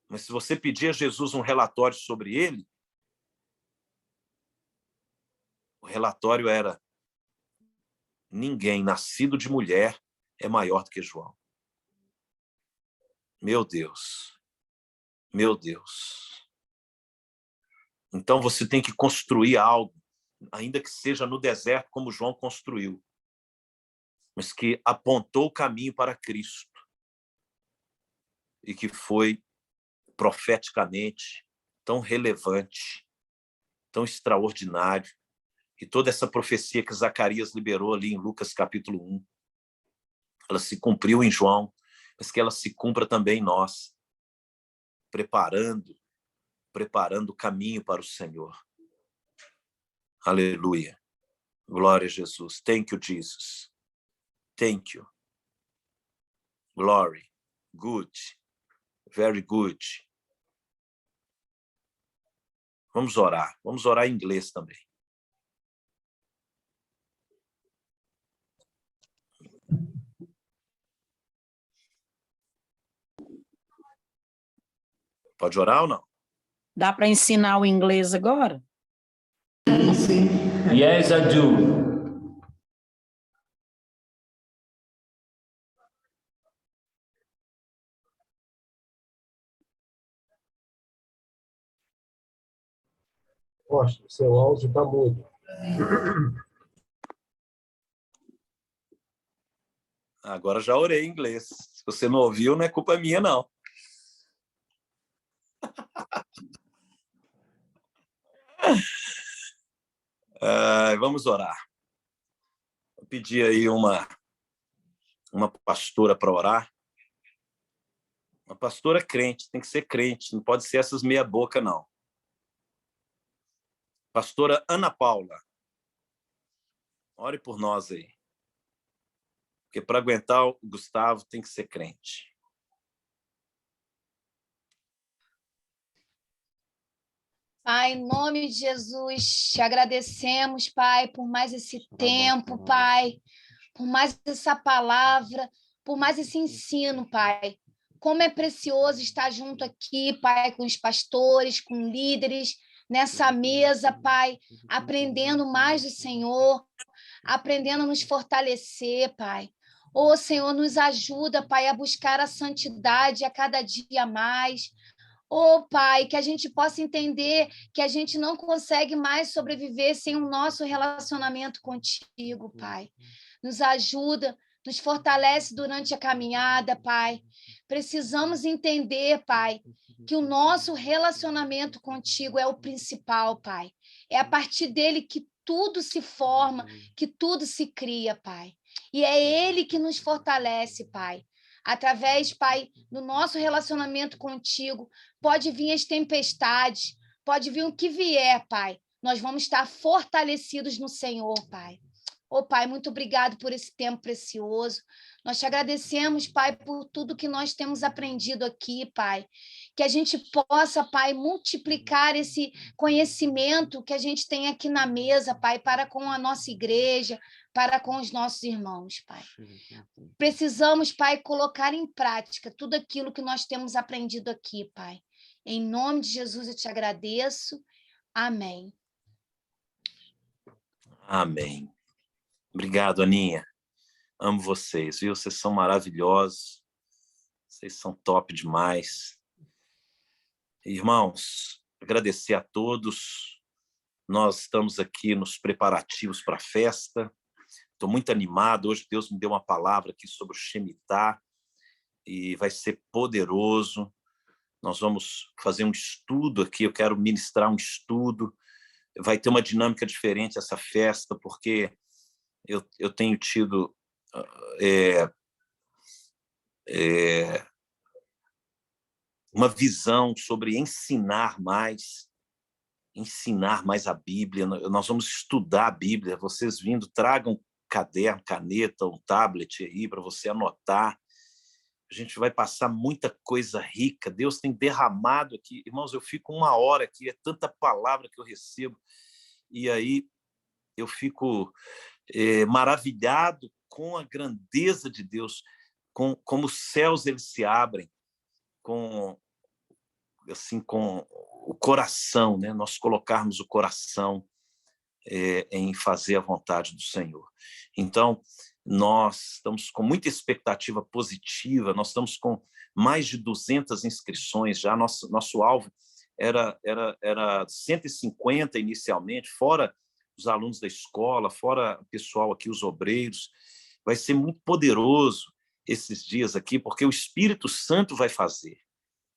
B: Mas se você pedir a Jesus um relatório sobre ele, o relatório era: ninguém nascido de mulher é maior do que João. Meu Deus. Meu Deus. Então você tem que construir algo, ainda que seja no deserto, como João construiu, mas que apontou o caminho para Cristo e que foi profeticamente tão relevante, tão extraordinário. E toda essa profecia que Zacarias liberou ali em Lucas capítulo 1, ela se cumpriu em João, mas que ela se cumpra também em nós, preparando o caminho para o Senhor. Aleluia. Glória a Jesus. Thank you, Jesus. Thank you. Glory. Good. Very good. Vamos orar. Vamos orar em inglês também. Pode orar ou não?
C: Dá para ensinar o inglês agora?
G: Yes, I do.
I: Poxa, seu áudio está mudo.
B: Agora já orei em inglês. Se você não ouviu, não é culpa minha, não. Vamos orar. Vou pedir aí uma pastora para orar. Uma pastora crente, tem que ser crente, não pode ser essas meia boca, não. Pastora Ana Paula, ore por nós aí. Porque para aguentar o Gustavo tem que ser crente.
A: Pai, em nome de Jesus, te agradecemos, Pai, por mais esse tempo, Pai, por mais essa palavra, por mais esse ensino, Pai. Como é precioso estar junto aqui, Pai, com os pastores, com líderes, nessa mesa, Pai, aprendendo mais do Senhor, aprendendo a nos fortalecer, Pai. Ô, Senhor, nos ajuda, Pai, a buscar a santidade a cada dia mais. Ô, Pai, que a gente possa entender que a gente não consegue mais sobreviver sem o nosso relacionamento contigo, Pai. Nos ajuda, nos fortalece durante a caminhada, Pai. Precisamos entender, Pai, que o nosso relacionamento contigo é o principal, Pai. É a partir dele que tudo se forma, que tudo se cria, Pai. E é ele que nos fortalece, Pai. Através, Pai, do nosso relacionamento contigo, pode vir as tempestades, pode vir o que vier, Pai. Nós vamos estar fortalecidos no Senhor, Pai. Ô, Pai, muito obrigado por esse tempo precioso. Nós te agradecemos, Pai, por tudo que nós temos aprendido aqui, Pai. Que a gente possa, Pai, multiplicar esse conhecimento que a gente tem aqui na mesa, Pai, para com a nossa igreja, para com os nossos irmãos, Pai. Precisamos, Pai, colocar em prática tudo aquilo que nós temos aprendido aqui, Pai. Em nome de Jesus eu te agradeço. Amém.
B: Amém. Obrigado, Aninha. Amo vocês, viu? Vocês são maravilhosos. Vocês são top demais. Irmãos, agradecer a todos. Nós estamos aqui nos preparativos para a festa. Estou muito animado. Hoje Deus me deu uma palavra aqui sobre o Shemitah e vai ser poderoso. Nós vamos fazer um estudo aqui. Eu quero ministrar um estudo. Vai ter uma dinâmica diferente essa festa, porque eu tenho tido uma visão sobre ensinar mais a Bíblia. Nós vamos estudar a Bíblia. Vocês vindo, tragam caderno, caneta, um tablet aí para você anotar. A gente vai passar muita coisa rica. Deus tem derramado aqui. Irmãos, eu fico 1 hora aqui, é tanta palavra que eu recebo. E aí eu fico maravilhado com a grandeza de Deus, como os céus eles se abrem, com o coração, né? Nós colocarmos o coração em fazer a vontade do Senhor. Então, nós estamos com muita expectativa positiva, nós estamos com mais de 200 inscrições já, nosso alvo era 150 inicialmente, fora os alunos da escola, fora o pessoal aqui, os obreiros. Vai ser muito poderoso esses dias aqui, porque o Espírito Santo vai fazer.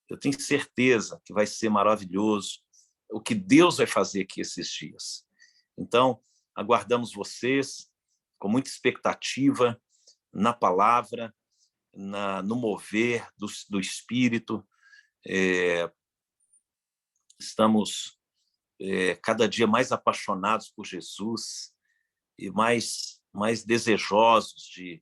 B: Eu tenho certeza que vai ser maravilhoso o que Deus vai fazer aqui esses dias. Então, aguardamos vocês com muita expectativa na palavra, no mover do Espírito. Estamos cada dia mais apaixonados por Jesus e mais desejosos de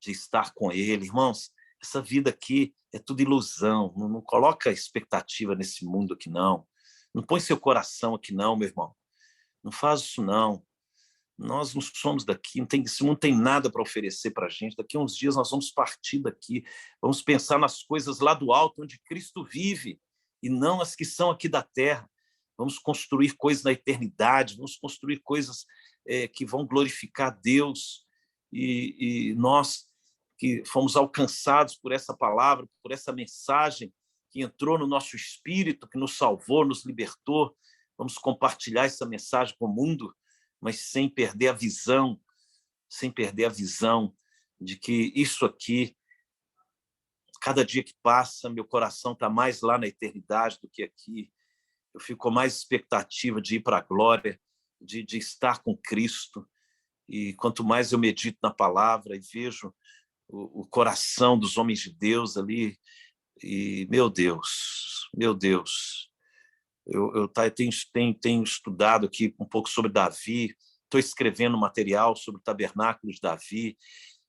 B: estar com Ele. Irmãos, essa vida aqui é tudo ilusão. Não coloca expectativa nesse mundo aqui, não. Não põe seu coração aqui, não, meu irmão. Não faz isso, não. Nós não somos daqui, esse mundo não tem nada para oferecer para a gente. Daqui a uns dias nós vamos partir daqui, vamos pensar nas coisas lá do alto, onde Cristo vive, e não as que são aqui da terra. Vamos construir coisas na eternidade, vamos construir coisas que vão glorificar a Deus. E nós que fomos alcançados por essa palavra, por essa mensagem que entrou no nosso espírito, que nos salvou, nos libertou, vamos compartilhar essa mensagem com o mundo, mas sem perder a visão de que isso aqui, cada dia que passa, meu coração está mais lá na eternidade do que aqui. Eu fico com mais expectativa de ir para a glória, de estar com Cristo. E quanto mais eu medito na palavra e vejo o coração dos homens de Deus ali, e meu Deus, eu tenho estudado aqui um pouco sobre Davi, estou escrevendo material sobre o tabernáculo de Davi,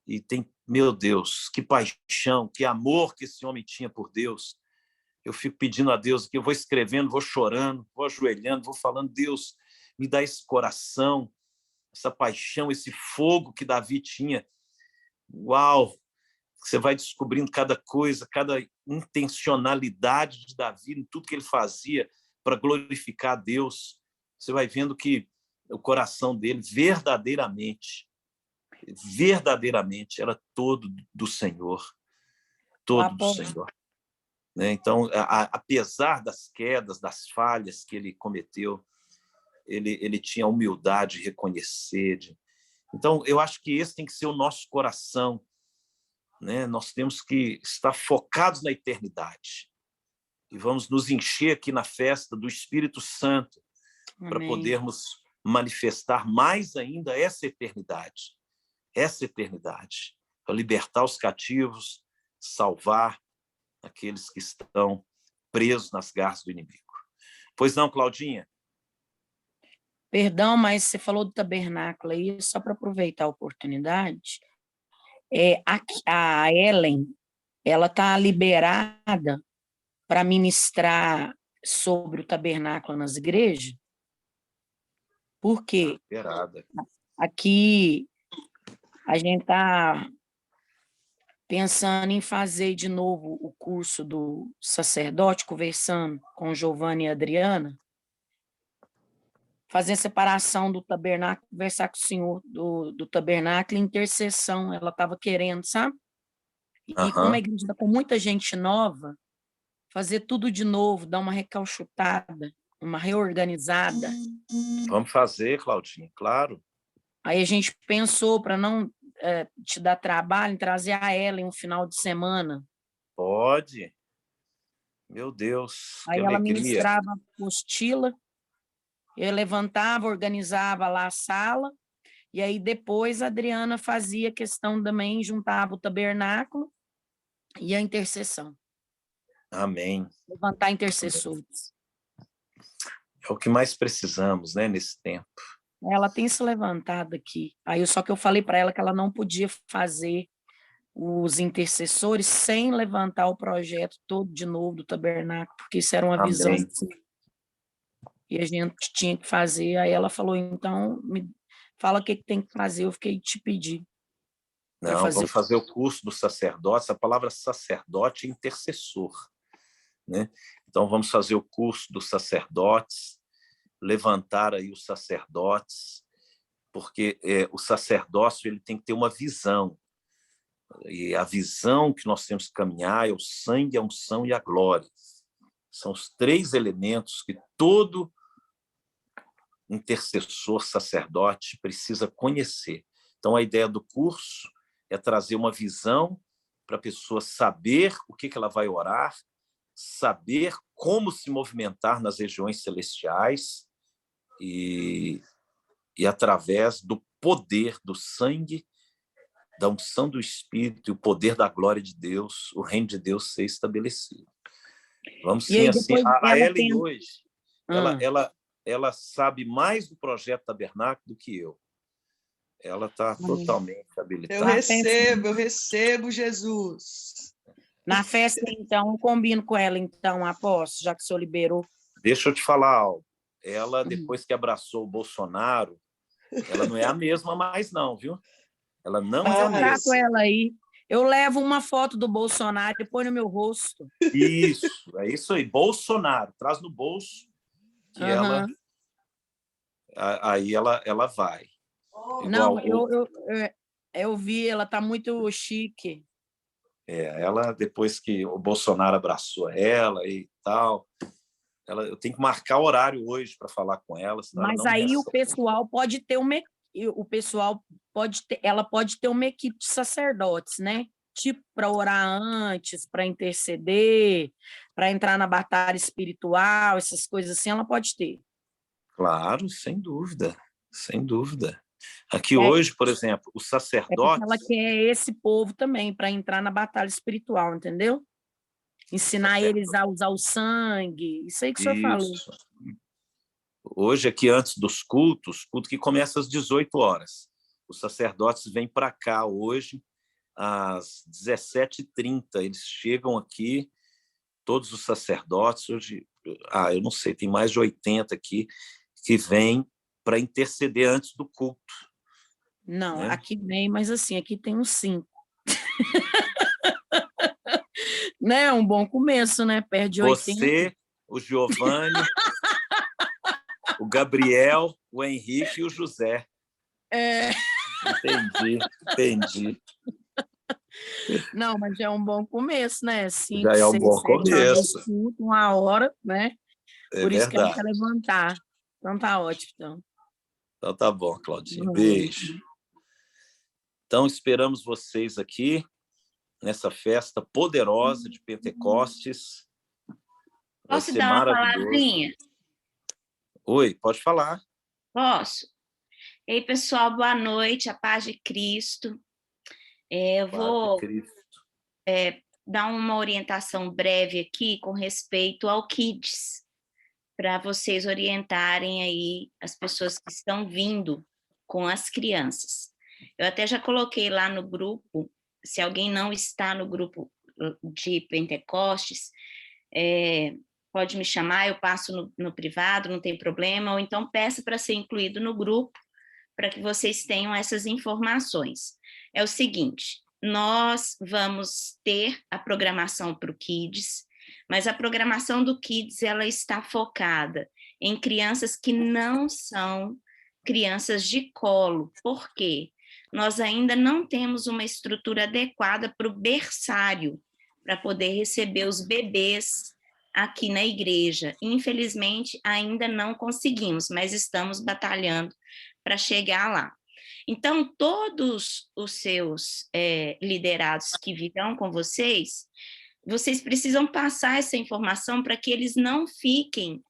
B: e meu Deus, que paixão, que amor que esse homem tinha por Deus. Eu fico pedindo a Deus que eu vou escrevendo, vou chorando, vou ajoelhando, vou falando, Deus, me dá esse coração, essa paixão, esse fogo que Davi tinha. Uau! Você vai descobrindo cada coisa, cada intencionalidade de Davi em tudo que ele fazia para glorificar a Deus. Você vai vendo que o coração dele verdadeiramente era todo do Senhor. Todo do Senhor. Então, apesar das quedas, das falhas que ele cometeu, ele tinha a humildade de reconhecer. Então, eu acho que esse tem que ser o nosso coração. Né? Nós temos que estar focados na eternidade. E vamos nos encher aqui na festa do Espírito Santo para podermos manifestar mais ainda essa eternidade, para libertar os cativos, salvar aqueles que estão presos nas garras do inimigo. Pois não, Claudinha?
C: Perdão, mas você falou do tabernáculo aí, só para aproveitar a oportunidade. A Ellen, ela está liberada para ministrar sobre o tabernáculo nas igrejas, porque aqui a gente está pensando em fazer de novo o curso do sacerdote, conversando com Giovanni e Adriana, fazer a separação do tabernáculo, conversar com o senhor do tabernáculo, intercessão, ela estava querendo, sabe? E como a igreja está com muita gente nova, fazer tudo de novo, dar uma recalchutada, uma reorganizada.
B: Vamos fazer, Claudinha, claro.
C: Aí a gente pensou, para não te dar trabalho, em trazer a Ellen um final de semana.
B: Pode. Meu Deus,
C: aí ela ministrava apostila, eu levantava, organizava lá a sala, e aí depois a Adriana fazia questão também, juntava o tabernáculo e a intercessão.
B: Amém.
C: Levantar intercessores.
B: É o que mais precisamos, né, nesse tempo.
C: Ela tem se levantado aqui. Aí só que eu falei para ela que ela não podia fazer os intercessores sem levantar o projeto todo de novo do tabernáculo, porque isso era uma visão
B: Amém.
C: e a gente tinha que fazer. Aí ela falou, então, me fala o que tem que fazer, eu fiquei te pedir.
B: Não, vamos fazer o curso do sacerdote. A palavra sacerdote é intercessor, né? Então, vamos fazer o curso dos sacerdotes, levantar aí os sacerdotes, porque o sacerdócio ele tem que ter uma visão. E a visão que nós temos que caminhar é o sangue, a unção e a glória. São os 3 elementos que todo intercessor sacerdote precisa conhecer. Então, a ideia do curso é trazer uma visão para a pessoa saber o que ela vai orar, saber como se movimentar nas regiões celestiais e através do poder do sangue, da unção do Espírito e o poder da glória de Deus, o reino de Deus ser estabelecido. Vamos sim, assim. A Ellen hoje, ela sabe mais do projeto Tabernáculo do que eu. Ela está totalmente habilitada.
J: Eu recebo, Jesus.
C: Na festa, então, eu combino com ela, então, apóstolo, já que o senhor liberou.
B: Deixa eu te falar algo. Ela, depois que abraçou o Bolsonaro, ela não é a mesma mais não, viu? Ela não é a mesma.
C: Eu trato ela aí. Eu levo uma foto do Bolsonaro e põe no meu rosto.
B: Isso, é isso aí. Bolsonaro, traz no bolso que aí ela vai.
C: Não, eu vi, ela está muito chique.
B: Ela, depois que o Bolsonaro abraçou ela e tal, eu tenho que marcar horário hoje para falar com ela.
C: Mas aí o pessoal pode ter ela pode ter uma equipe de sacerdotes, né? Tipo, para orar antes, para interceder, para entrar na batalha espiritual, essas coisas assim, ela pode ter.
B: Claro, sem dúvida, sem dúvida. Aqui hoje, por exemplo, os sacerdotes...
C: Ela quer esse povo também, para entrar na batalha espiritual, entendeu? Ensinar eles a usar o sangue, isso aí que o senhor falou.
B: Hoje, aqui antes dos cultos, culto que começa às 18 horas, os sacerdotes vêm para cá hoje, às 17h30, eles chegam aqui, todos os sacerdotes, hoje, eu não sei, tem mais de 80 aqui, que vêm para interceder antes do culto.
C: Não, né? Aqui vem, mas assim, aqui tem uns 5. Né? Um bom começo, né? Perde 80.
B: Você, o Giovanni, o Gabriel, o Henrique e o José. Entendi.
C: Não, mas já é um bom começo, né? 5,
B: já é um 6, bom
C: 7
B: começo.
C: 1 hora, né? Por isso
B: verdade.
C: que ela quer levantar. Então tá ótimo.
B: Então tá bom, Claudinha. Beijo. Então esperamos vocês aqui nessa festa poderosa de Pentecostes.
K: Posso dar uma palavrinha?
B: Oi, pode falar.
K: Posso? Ei, pessoal, boa noite, a paz de Cristo. Eu vou dar uma orientação breve aqui com respeito ao Kids, para vocês orientarem aí as pessoas que estão vindo com as crianças. Eu até já coloquei lá no grupo, se alguém não está no grupo de Pentecostes, pode me chamar, eu passo no privado, não tem problema, ou então peça para ser incluído no grupo, para que vocês tenham essas informações. É o seguinte, nós vamos ter a programação para o Kids, mas a programação do Kids ela está focada em crianças que não são crianças de colo. Por quê? Nós ainda não temos uma estrutura adequada para o berçário, para poder receber os bebês aqui na igreja. Infelizmente, ainda não conseguimos, mas estamos batalhando para chegar lá. Então, todos os seus liderados que virão com vocês precisam passar essa informação para que eles não fiquem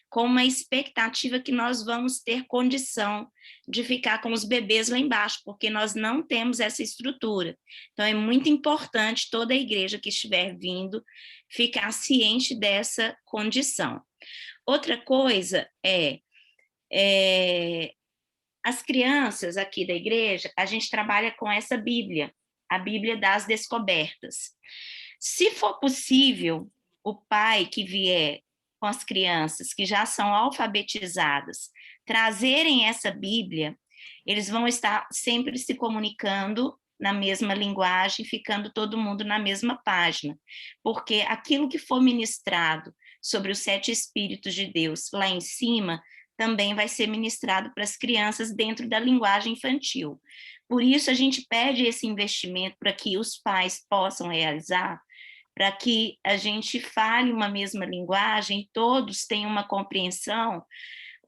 K: com uma expectativa que nós vamos ter condição de ficar com os bebês lá embaixo, porque nós não temos essa estrutura. Então, é muito importante toda a igreja que estiver vindo ficar ciente dessa condição. Outra coisa as crianças aqui da igreja, a gente trabalha com essa Bíblia, a Bíblia das Descobertas. Se for possível, o pai que vier com as crianças que já são alfabetizadas, trazerem essa Bíblia, eles vão estar sempre se comunicando na mesma linguagem, ficando todo mundo na mesma página, porque aquilo que for ministrado sobre os 7 Espíritos de Deus lá em cima, também vai ser ministrado para as crianças dentro da linguagem infantil. Por isso, a gente pede esse investimento para que os pais possam realizar, para que a gente fale uma mesma linguagem e todos tenham uma compreensão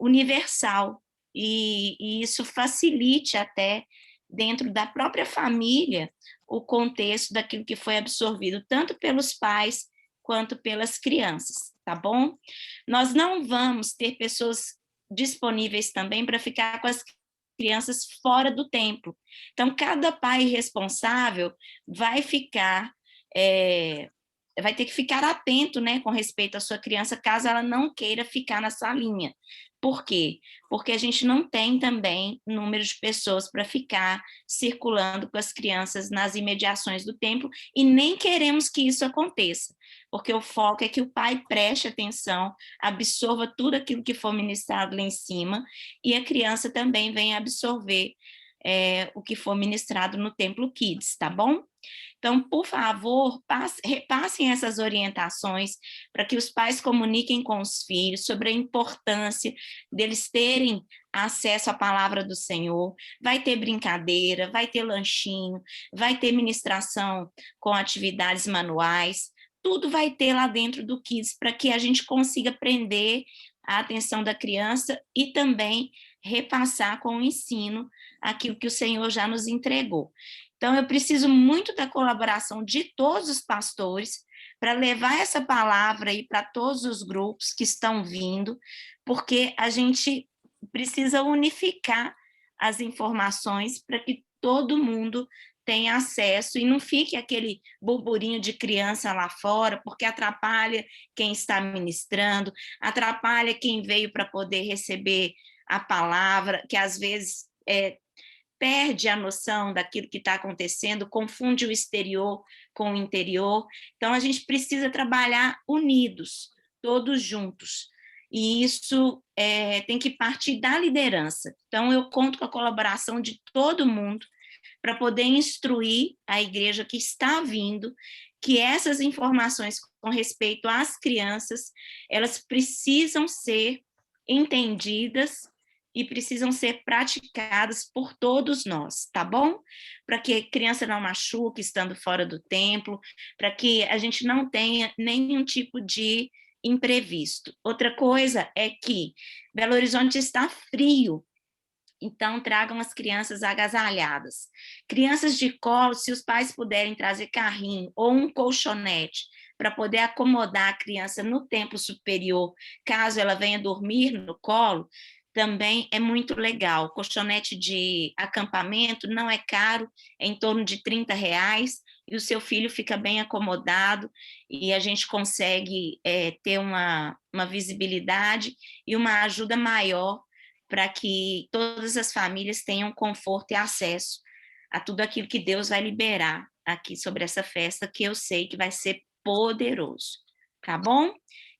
K: universal, e isso facilite até dentro da própria família o contexto daquilo que foi absorvido, tanto pelos pais quanto pelas crianças, tá bom? Nós não vamos ter pessoas disponíveis também para ficar com as crianças fora do templo. Então, cada pai responsável vai ter que ficar atento, né, com respeito à sua criança, caso ela não queira ficar na salinha. Por quê? Porque a gente não tem também número de pessoas para ficar circulando com as crianças nas imediações do templo e nem queremos que isso aconteça, porque o foco é que o pai preste atenção, absorva tudo aquilo que for ministrado lá em cima e a criança também venha absorver o que for ministrado no Templo Kids, tá bom? Então, por favor, repassem essas orientações para que os pais comuniquem com os filhos sobre a importância deles terem acesso à palavra do Senhor. Vai ter brincadeira, vai ter lanchinho, vai ter ministração com atividades manuais, tudo vai ter lá dentro do Kids para que a gente consiga prender a atenção da criança e também repassar com o ensino aquilo que o Senhor já nos entregou. Então, eu preciso muito da colaboração de todos os pastores para levar essa palavra aí para todos os grupos que estão vindo, porque a gente precisa unificar as informações para que todo mundo tenha acesso e não fique aquele burburinho de criança lá fora, porque atrapalha quem está ministrando, atrapalha quem veio para poder receber a palavra, que às vezes perde a noção daquilo que está acontecendo, confunde o exterior com o interior. Então, a gente precisa trabalhar unidos, todos juntos. E isso tem que partir da liderança. Então, eu conto com a colaboração de todo mundo para poder instruir a igreja que está vindo, que essas informações com respeito às crianças, elas precisam ser entendidas e precisam ser praticadas por todos nós, tá bom? Para que a criança não machuque estando fora do templo, para que a gente não tenha nenhum tipo de imprevisto. Outra coisa é que Belo Horizonte está frio, então tragam as crianças agasalhadas. Crianças de colo, se os pais puderem trazer carrinho ou um colchonete para poder acomodar a criança no templo superior, caso ela venha dormir no colo, também é muito legal. Colchonete de acampamento não é caro, é em torno de R$30, e o seu filho fica bem acomodado, e a gente consegue ter uma visibilidade e uma ajuda maior para que todas as famílias tenham conforto e acesso a tudo aquilo que Deus vai liberar aqui sobre essa festa, que eu sei que vai ser poderoso, tá bom?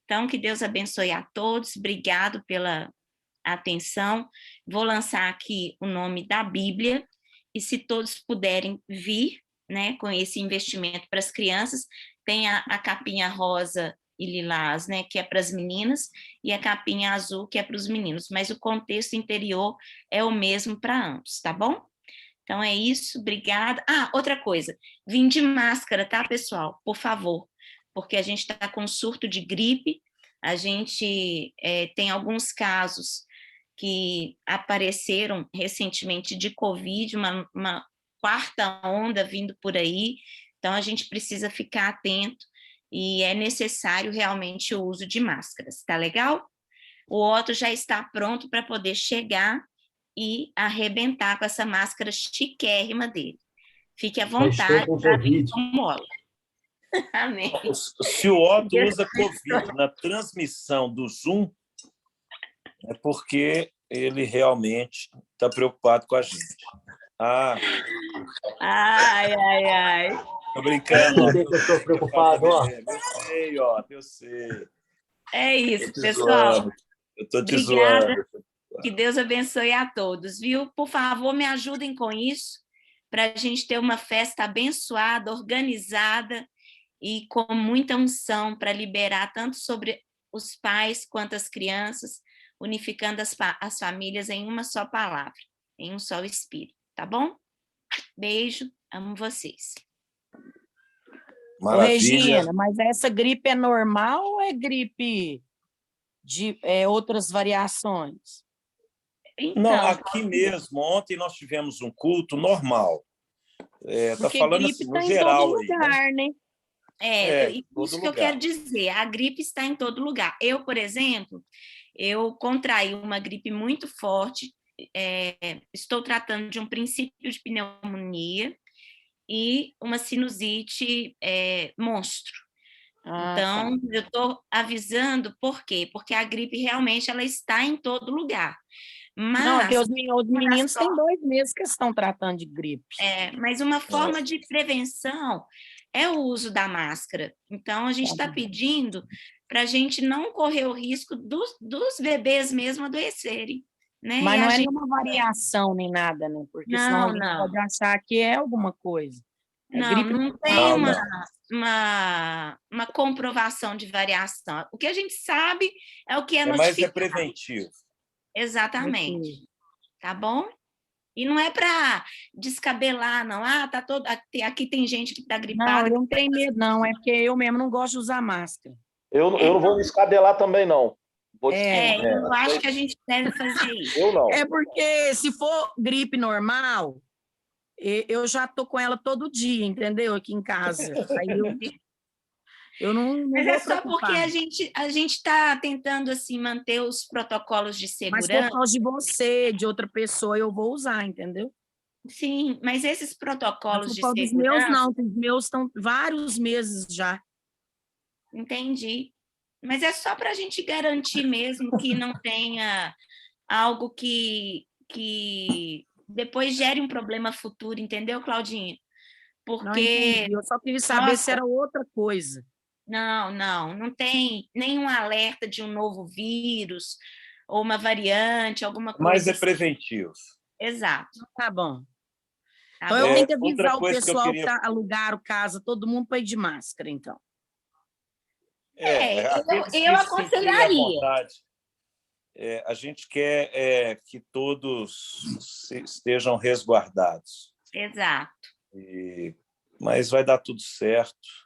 K: Então, que Deus abençoe a todos, obrigado pela atenção. Vou lançar aqui o nome da Bíblia, e se todos puderem vir, né, com esse investimento para as crianças, tem a capinha rosa e lilás, né, que é para as meninas, e a capinha azul, que é para os meninos, mas o contexto interior é o mesmo para ambos, tá bom? Então é isso, obrigada. Outra coisa, vim de máscara, tá, pessoal? Por favor, porque a gente está com surto de gripe, a gente tem alguns casos que apareceram recentemente de Covid, uma quarta onda vindo por aí, então a gente precisa ficar atento e é necessário realmente o uso de máscaras, tá legal? O Otto já está pronto para poder chegar e arrebentar com essa máscara chiquérrima dele. Fique à vontade para vir com mola. Amém.
B: Se o Otto usa Covid na transmissão do Zoom, é porque ele realmente está preocupado com a gente. Ah,
K: Ai, ai, ai.
B: tô brincando.
I: Eu estou preocupado, ó.
B: Eu sei.
K: É isso,
B: Tô te
K: pessoal.
B: zoando. Eu tô te
K: Obrigada.
B: zoando.
K: Que Deus abençoe a todos, viu? Por favor, me ajudem com isso, para a gente ter uma festa abençoada, organizada e com muita unção para liberar tanto sobre os pais quanto as crianças, unificando as famílias em uma só palavra, em um só espírito, tá bom? Beijo, amo vocês.
C: Ô, Regina, mas essa gripe é normal ou é gripe de outras variações?
K: Então,
B: não, aqui mesmo, ontem nós tivemos um culto normal. Tá falando
C: gripe
B: assim, no
C: tá em
B: geral
C: todo
B: aí,
C: lugar, né?
K: Isso que eu quero dizer, a gripe está em todo lugar. Eu, por exemplo, eu contraí uma gripe muito forte, estou tratando de um princípio de pneumonia e uma sinusite monstro. Então, eu estou avisando por quê? Porque a gripe realmente ela está em todo lugar. Mas,
C: não, porque os meninos têm 2 meses que estão tratando de gripe.
K: Mas uma forma de prevenção é o uso da máscara. Então, a gente está pedindo para a gente não correr o risco dos bebês mesmo adoecerem. Né?
C: Mas não é nenhuma variação nem nada, né? Porque senão a gente pode achar que é alguma coisa.
K: Não tem uma comprovação de variação. O que a gente sabe é o que é notificado.
B: Mas é preventivo.
K: Exatamente. Tá bom? E não é para descabelar, não. Tá todo aqui tem gente que está gripada.
C: Não, eu não tenho medo, não. É porque eu mesmo não gosto de usar máscara.
G: Eu não vou me escabelar também, não.
K: Eu acho que a gente deve fazer isso.
G: Eu não.
C: É porque se for gripe normal, eu já tô com ela todo dia, entendeu? Aqui em casa. Aí eu não
K: Mas
C: vou
K: só
C: preocupar.
K: porque a gente está tentando assim manter os protocolos de segurança.
C: Mas por causa de você, de outra pessoa, eu vou usar, entendeu?
K: Sim, mas esses protocolos de segurança...
C: Dos meus não, os meus estão vários meses já.
K: Entendi. Mas é só para a gente garantir mesmo que não tenha algo que depois gere um problema futuro, entendeu, Claudinha? Porque...
C: eu só queria saber se era outra coisa.
K: Não tem nenhum alerta de um novo vírus ou uma variante, alguma coisa.
B: Mas é preventivo.
K: Exato.
C: Tá bom. Então eu tenho que avisar o pessoal que alugaram casa, todo mundo para ir de máscara, então.
K: Eu aconselharia.
B: A gente quer que todos estejam resguardados.
K: Exato.
B: Mas vai dar tudo certo.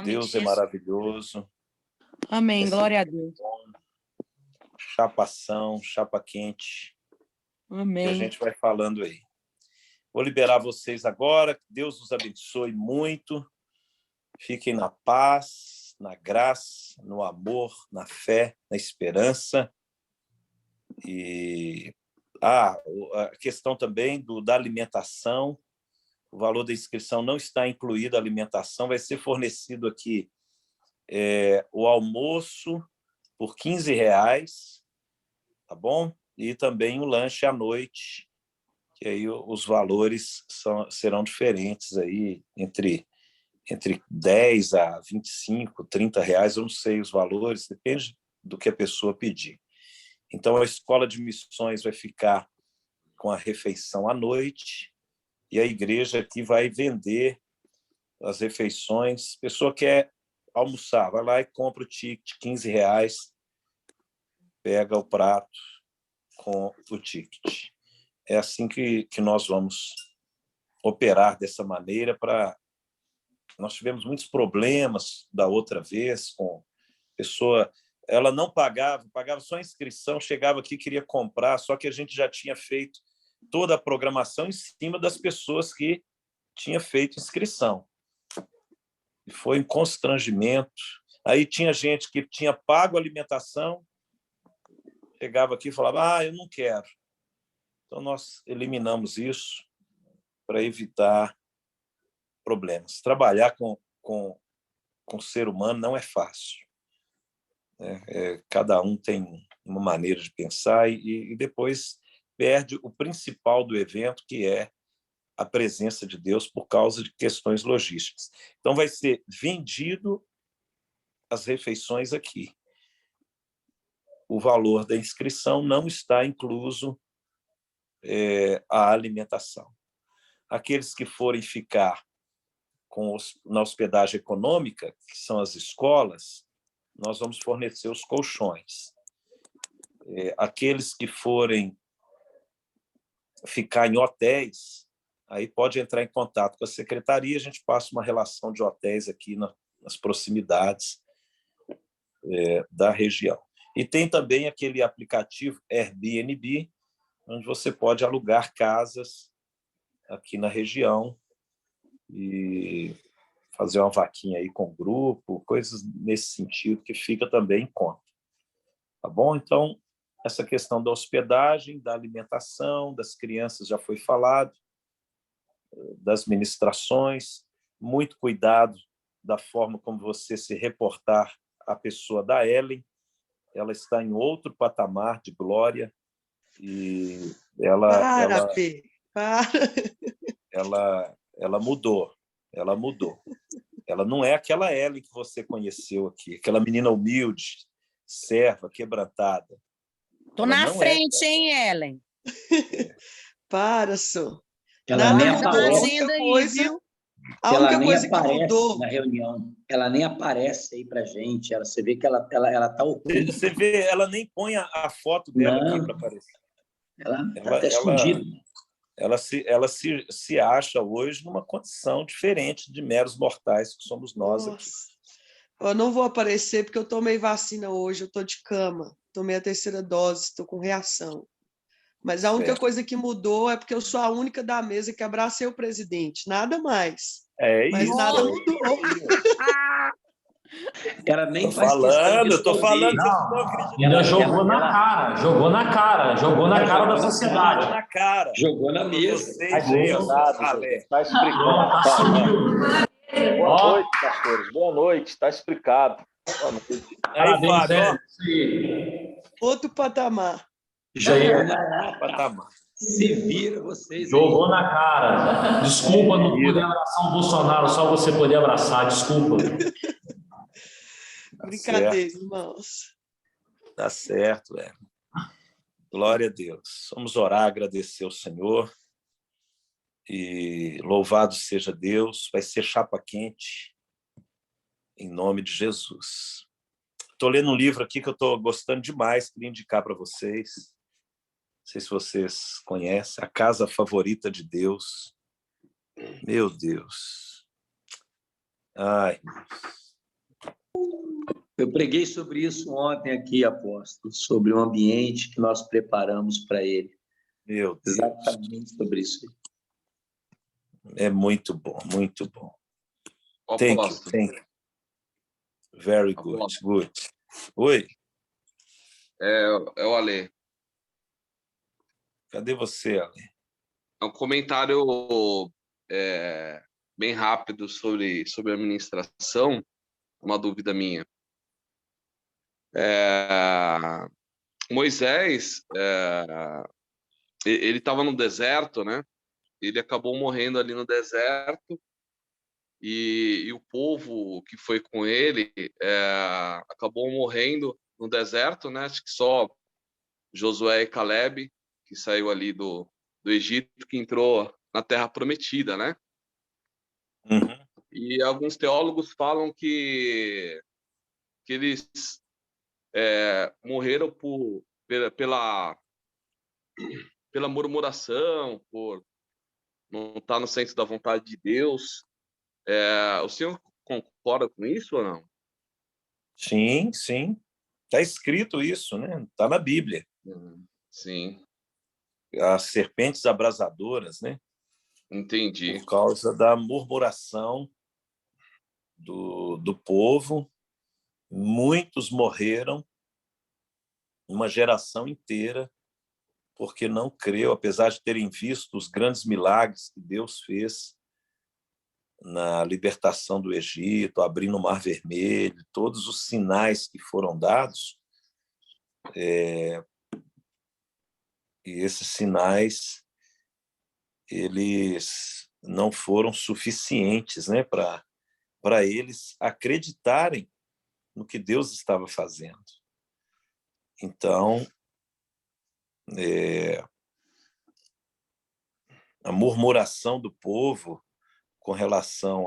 B: Deus é
K: Jesus.
B: maravilhoso.
C: Amém, glória a Deus.
B: Chapação, chapa quente.
C: Amém.
B: E a gente vai falando aí. Vou liberar vocês agora. Que Deus os abençoe muito. Fiquem na paz, na graça, no amor, na fé, na esperança. E a questão também da alimentação. O valor da inscrição não está incluído a alimentação. Vai ser fornecido aqui o almoço por R$15, tá bom? E também o lanche à noite, que aí os valores serão diferentes aí, entre 10 a 25, R$30, eu não sei os valores, depende do que a pessoa pedir. Então, a escola de missões vai ficar com a refeição à noite e a igreja aqui vai vender as refeições. A pessoa quer almoçar, vai lá e compra o ticket, R$15, pega o prato com o ticket. É assim que nós vamos operar dessa maneira. Nós tivemos muitos problemas da outra vez com pessoa, ela não pagava só a inscrição, chegava aqui, queria comprar, só que a gente já tinha feito toda a programação em cima das pessoas que tinham feito inscrição. E foi um constrangimento. Aí tinha gente que tinha pago a alimentação, chegava aqui e falava, eu não quero. Então, nós eliminamos isso para evitar problemas. Trabalhar com o ser humano não é fácil. Cada um tem uma maneira de pensar e depois perde o principal do evento, que é a presença de Deus por causa de questões logísticas. Então, vai ser vendido as refeições aqui. O valor da inscrição não está incluso a alimentação. Aqueles que forem ficar na hospedagem econômica, que são as escolas, nós vamos fornecer os colchões. Aqueles que forem ficar em hotéis, aí pode entrar em contato com a secretaria, a gente passa uma relação de hotéis aqui nas proximidades da região. E tem também aquele aplicativo Airbnb, onde você pode alugar casas aqui na região e fazer uma vaquinha aí com o grupo, coisas nesse sentido, que fica também em conta. Tá bom? Então, essa questão da hospedagem, da alimentação, das crianças já foi falado, das ministrações, muito cuidado da forma como você se reportar à pessoa da Ellen. Ela está em outro patamar de glória e ela mudou. Ela mudou. Ela não é aquela Ellen que você conheceu aqui, aquela menina humilde, serva, quebrantada.
C: Tô na frente, hein, Ellen?
J: Para, só.
L: Ela nem aparece,
J: ela nem aparece
L: na reunião. Ela nem aparece aí pra gente. Você vê que ela tá oculta.
B: Você vê, ela nem põe a foto dela aqui para aparecer.
L: Ela tá até escondida.
B: Ela se acha hoje numa condição diferente de meros mortais que somos nós aqui.
J: Eu não vou aparecer porque eu tomei vacina hoje, eu estou de cama, tomei a 3ª dose, estou com reação. Mas a única coisa que mudou é porque eu sou a única da mesa que abracei o presidente, nada mais. Mas
B: isso.
J: nada mudou.
L: Ela nem
B: tô falando.
I: Ainda jogou na cara da sociedade.
L: Jogou na mesa.
G: Está explicado. Boa noite, pastores. Boa noite, está explicado.
B: Aí, Fábio.
J: Outro patamar.
B: Patamar.
L: Se vira vocês.
I: Jogou na cara. Desculpa, não pude abraçar o Bolsonaro, só você poder abraçar, desculpa.
J: Brincadeira, irmãos.
B: Tá certo, Glória a Deus. Vamos orar, agradecer ao Senhor. E louvado seja Deus. Vai ser chapa quente, em nome de Jesus. Estou lendo um livro aqui que eu estou gostando demais, queria indicar para vocês. Não sei se vocês conhecem, A Casa Favorita de Deus. Meu Deus. Ai,
L: eu preguei sobre isso ontem aqui, apóstolo, sobre o ambiente que nós preparamos para ele.
B: Meu Deus.
L: Exatamente sobre isso.
B: É muito bom, muito bom. Thank you. Very good. Oi.
F: É o Ale.
B: Cadê você, Ale?
F: É um comentário bem rápido sobre a administração, uma dúvida minha. Moisés, ele estava no deserto, né? Ele acabou morrendo ali no deserto e o povo que foi com ele acabou morrendo no deserto, né? Acho que só Josué e Caleb, que saiu ali do Egito, que entrou na Terra Prometida, né?
B: Uhum.
F: E alguns teólogos falam que eles morreram pela murmuração, por não estar no centro da vontade de Deus. O senhor concorda com isso ou não?
B: Sim. Está escrito isso, né? Está na Bíblia.
F: Sim.
B: As serpentes abrasadoras, né?
F: Entendi.
B: Por causa da murmuração do povo, muitos morreram, uma geração inteira, porque não creu, apesar de terem visto os grandes milagres que Deus fez na libertação do Egito, abrindo o Mar Vermelho, todos os sinais que foram dados, E esses sinais, eles não foram suficientes, né, para eles acreditarem no que Deus estava fazendo. Então, a murmuração do povo com relação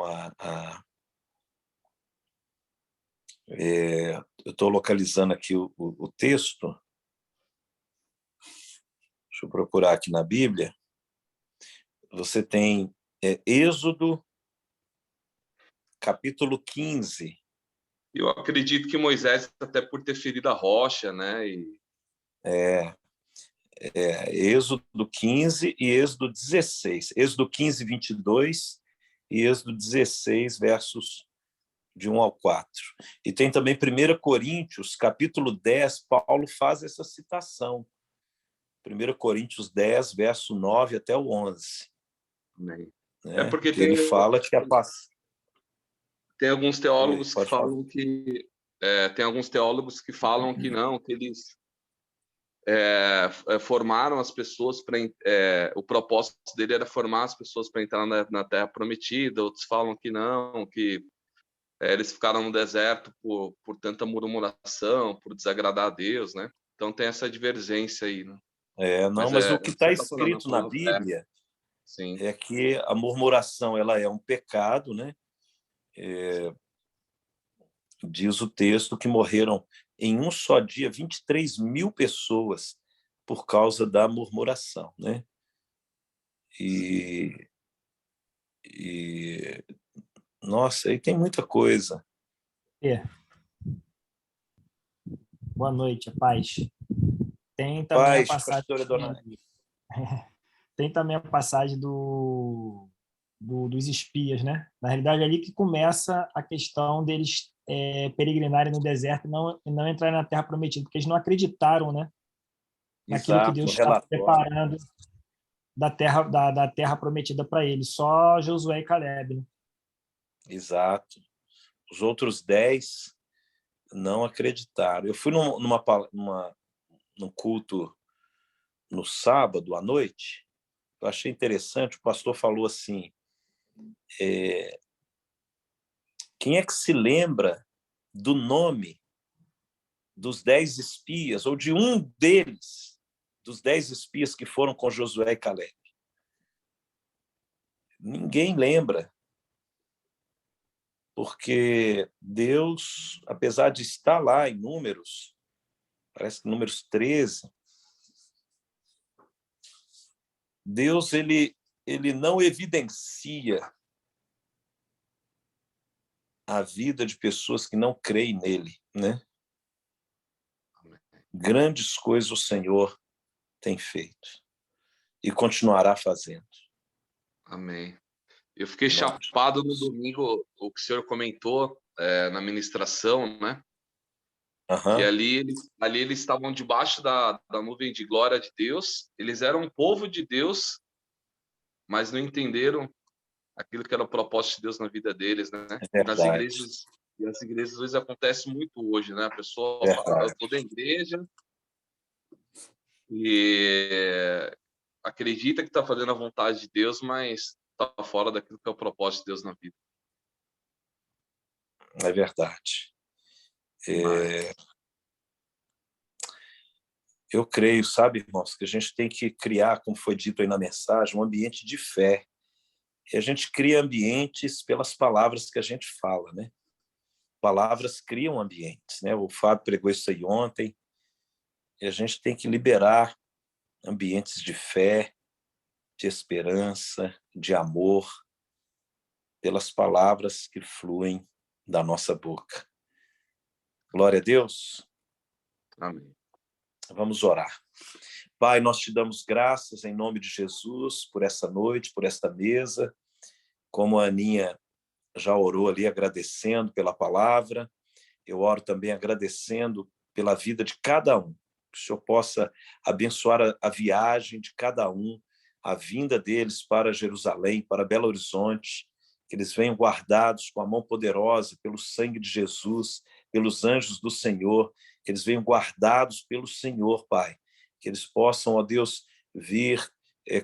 B: eu estou localizando aqui o texto, deixa eu procurar aqui na Bíblia. Você tem Êxodo, capítulo 15.
F: Eu acredito que Moisés, até por ter ferido a rocha, né?
B: Êxodo 15 e Êxodo 16. Êxodo 15, 22 e Êxodo 16, versos de 1 ao 4. E tem também 1 Coríntios, capítulo 10, Paulo faz essa citação. 1 Coríntios 10, verso 9 até o 11.
F: Né?
B: Porque ele fala que
F: tem alguns teólogos que falam que tem alguns teólogos que falam que não, que eles formaram as pessoas para o propósito dele era formar as pessoas para entrar na Terra Prometida. Outros falam que não, que eles ficaram no deserto por tanta murmuração, por desagradar a Deus, né? Então tem essa divergência aí, né?
B: Mas o que está escrito na Bíblia é que a murmuração ela é um pecado, né? Diz o texto que morreram em um só dia 23.000 pessoas por causa da murmuração, né? Nossa, aí tem muita coisa.
M: Boa noite, a paz. Tem também a passagem. Tem também a passagem dos espias, né? Na realidade, é ali que começa a questão deles peregrinarem no deserto e não entrarem na Terra Prometida, porque eles não acreditaram, né? Naquilo que Deus estava preparando da terra Prometida para eles. Só Josué e Caleb. Né?
B: Exato. Os outros 10 não acreditaram. Eu fui num culto no sábado à noite. Eu achei interessante, o pastor falou assim, quem é que se lembra do nome dos 10 espias, ou de um deles, dos 10 espias que foram com Josué e Caleb? Ninguém lembra. Porque Deus, apesar de estar lá em Números, parece que Números 13, Deus ele não evidencia a vida de pessoas que não creem nele, né? Grandes coisas o Senhor tem feito e continuará fazendo.
F: Amém. Eu fiquei chapado no domingo, o que o senhor comentou na ministração, né? Que ali eles estavam debaixo da nuvem de glória de Deus. Eles eram um povo de Deus, mas não entenderam aquilo que era o propósito de Deus na vida deles, né? Nas igrejas, e as igrejas às vezes acontece muito hoje, né? A pessoa fala, eu estou da igreja e acredita que está fazendo a vontade de Deus, mas está fora daquilo que é o propósito de Deus na vida.
B: É verdade. Eu creio, sabe, irmãos, que a gente tem que criar, como foi dito aí na mensagem, um ambiente de fé. E a gente cria ambientes pelas palavras que a gente fala, né? Palavras criam ambientes, né? O Fábio pregou isso aí ontem. E a gente tem que liberar ambientes de fé, de esperança, de amor, pelas palavras que fluem da nossa boca. Glória a Deus.
F: Amém.
B: Vamos orar. Pai, nós te damos graças em nome de Jesus por essa noite, por esta mesa. Como a Aninha já orou ali, agradecendo pela palavra, eu oro também agradecendo pela vida de cada um. Que o Senhor possa abençoar a viagem de cada um, a vinda deles para Jerusalém, para Belo Horizonte, que eles venham guardados com a mão poderosa, pelo sangue de Jesus, pelos anjos do Senhor, que eles venham guardados pelo Senhor, Pai, que eles possam, ó Deus, vir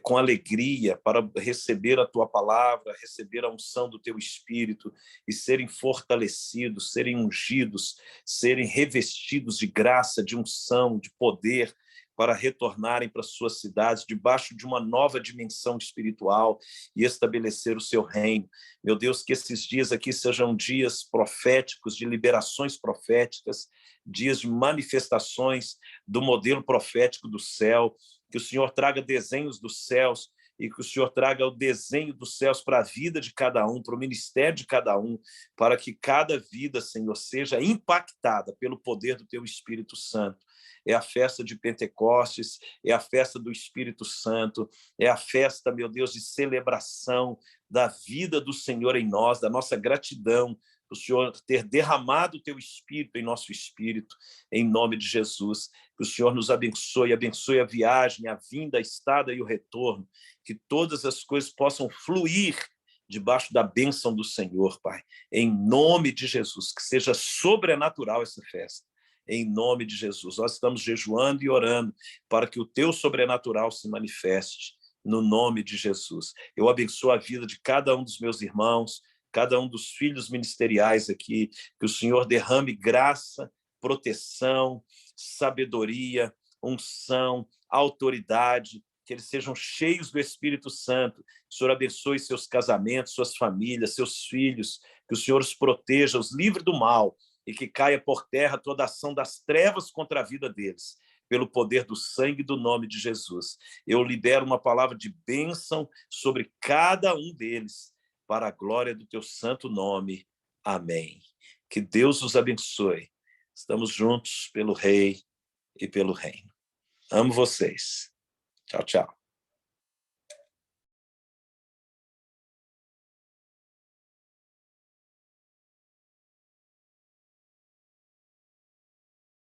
B: com alegria para receber a tua palavra, receber a unção do teu Espírito e serem fortalecidos, serem ungidos, serem revestidos de graça, de unção, de poder, para retornarem para suas cidades debaixo de uma nova dimensão espiritual e estabelecer o seu reino. Meu Deus, que esses dias aqui sejam dias proféticos, de liberações proféticas, dias de manifestações do modelo profético do céu, que o Senhor traga desenhos dos céus e que o Senhor traga o desenho dos céus para a vida de cada um, para o ministério de cada um, para que cada vida, Senhor, seja impactada pelo poder do teu Espírito Santo. É a festa de Pentecostes, é a festa do Espírito Santo, é a festa, meu Deus, de celebração da vida do Senhor em nós, da nossa gratidão, o Senhor ter derramado o teu Espírito em nosso espírito, em nome de Jesus. Que o Senhor nos abençoe, abençoe a viagem, a vinda, a estada e o retorno, que todas as coisas possam fluir debaixo da bênção do Senhor, Pai, em nome de Jesus, que seja sobrenatural essa festa, em nome de Jesus. Nós estamos jejuando e orando para que o teu sobrenatural se manifeste, no nome de Jesus. Eu abençoo a vida de cada um dos meus irmãos, cada um dos filhos ministeriais aqui, que o Senhor derrame graça, proteção, sabedoria, unção, autoridade, que eles sejam cheios do Espírito Santo. O Senhor abençoe seus casamentos, suas famílias, seus filhos, que o Senhor os proteja, os livre do mal e que caia por terra toda ação das trevas contra a vida deles, pelo poder do sangue do nome de Jesus. Eu libero uma palavra de bênção sobre cada um deles, para a glória do teu santo nome. Amém. Que Deus os abençoe. Estamos juntos pelo Rei e pelo Reino. Amo vocês. Tchau, tchau.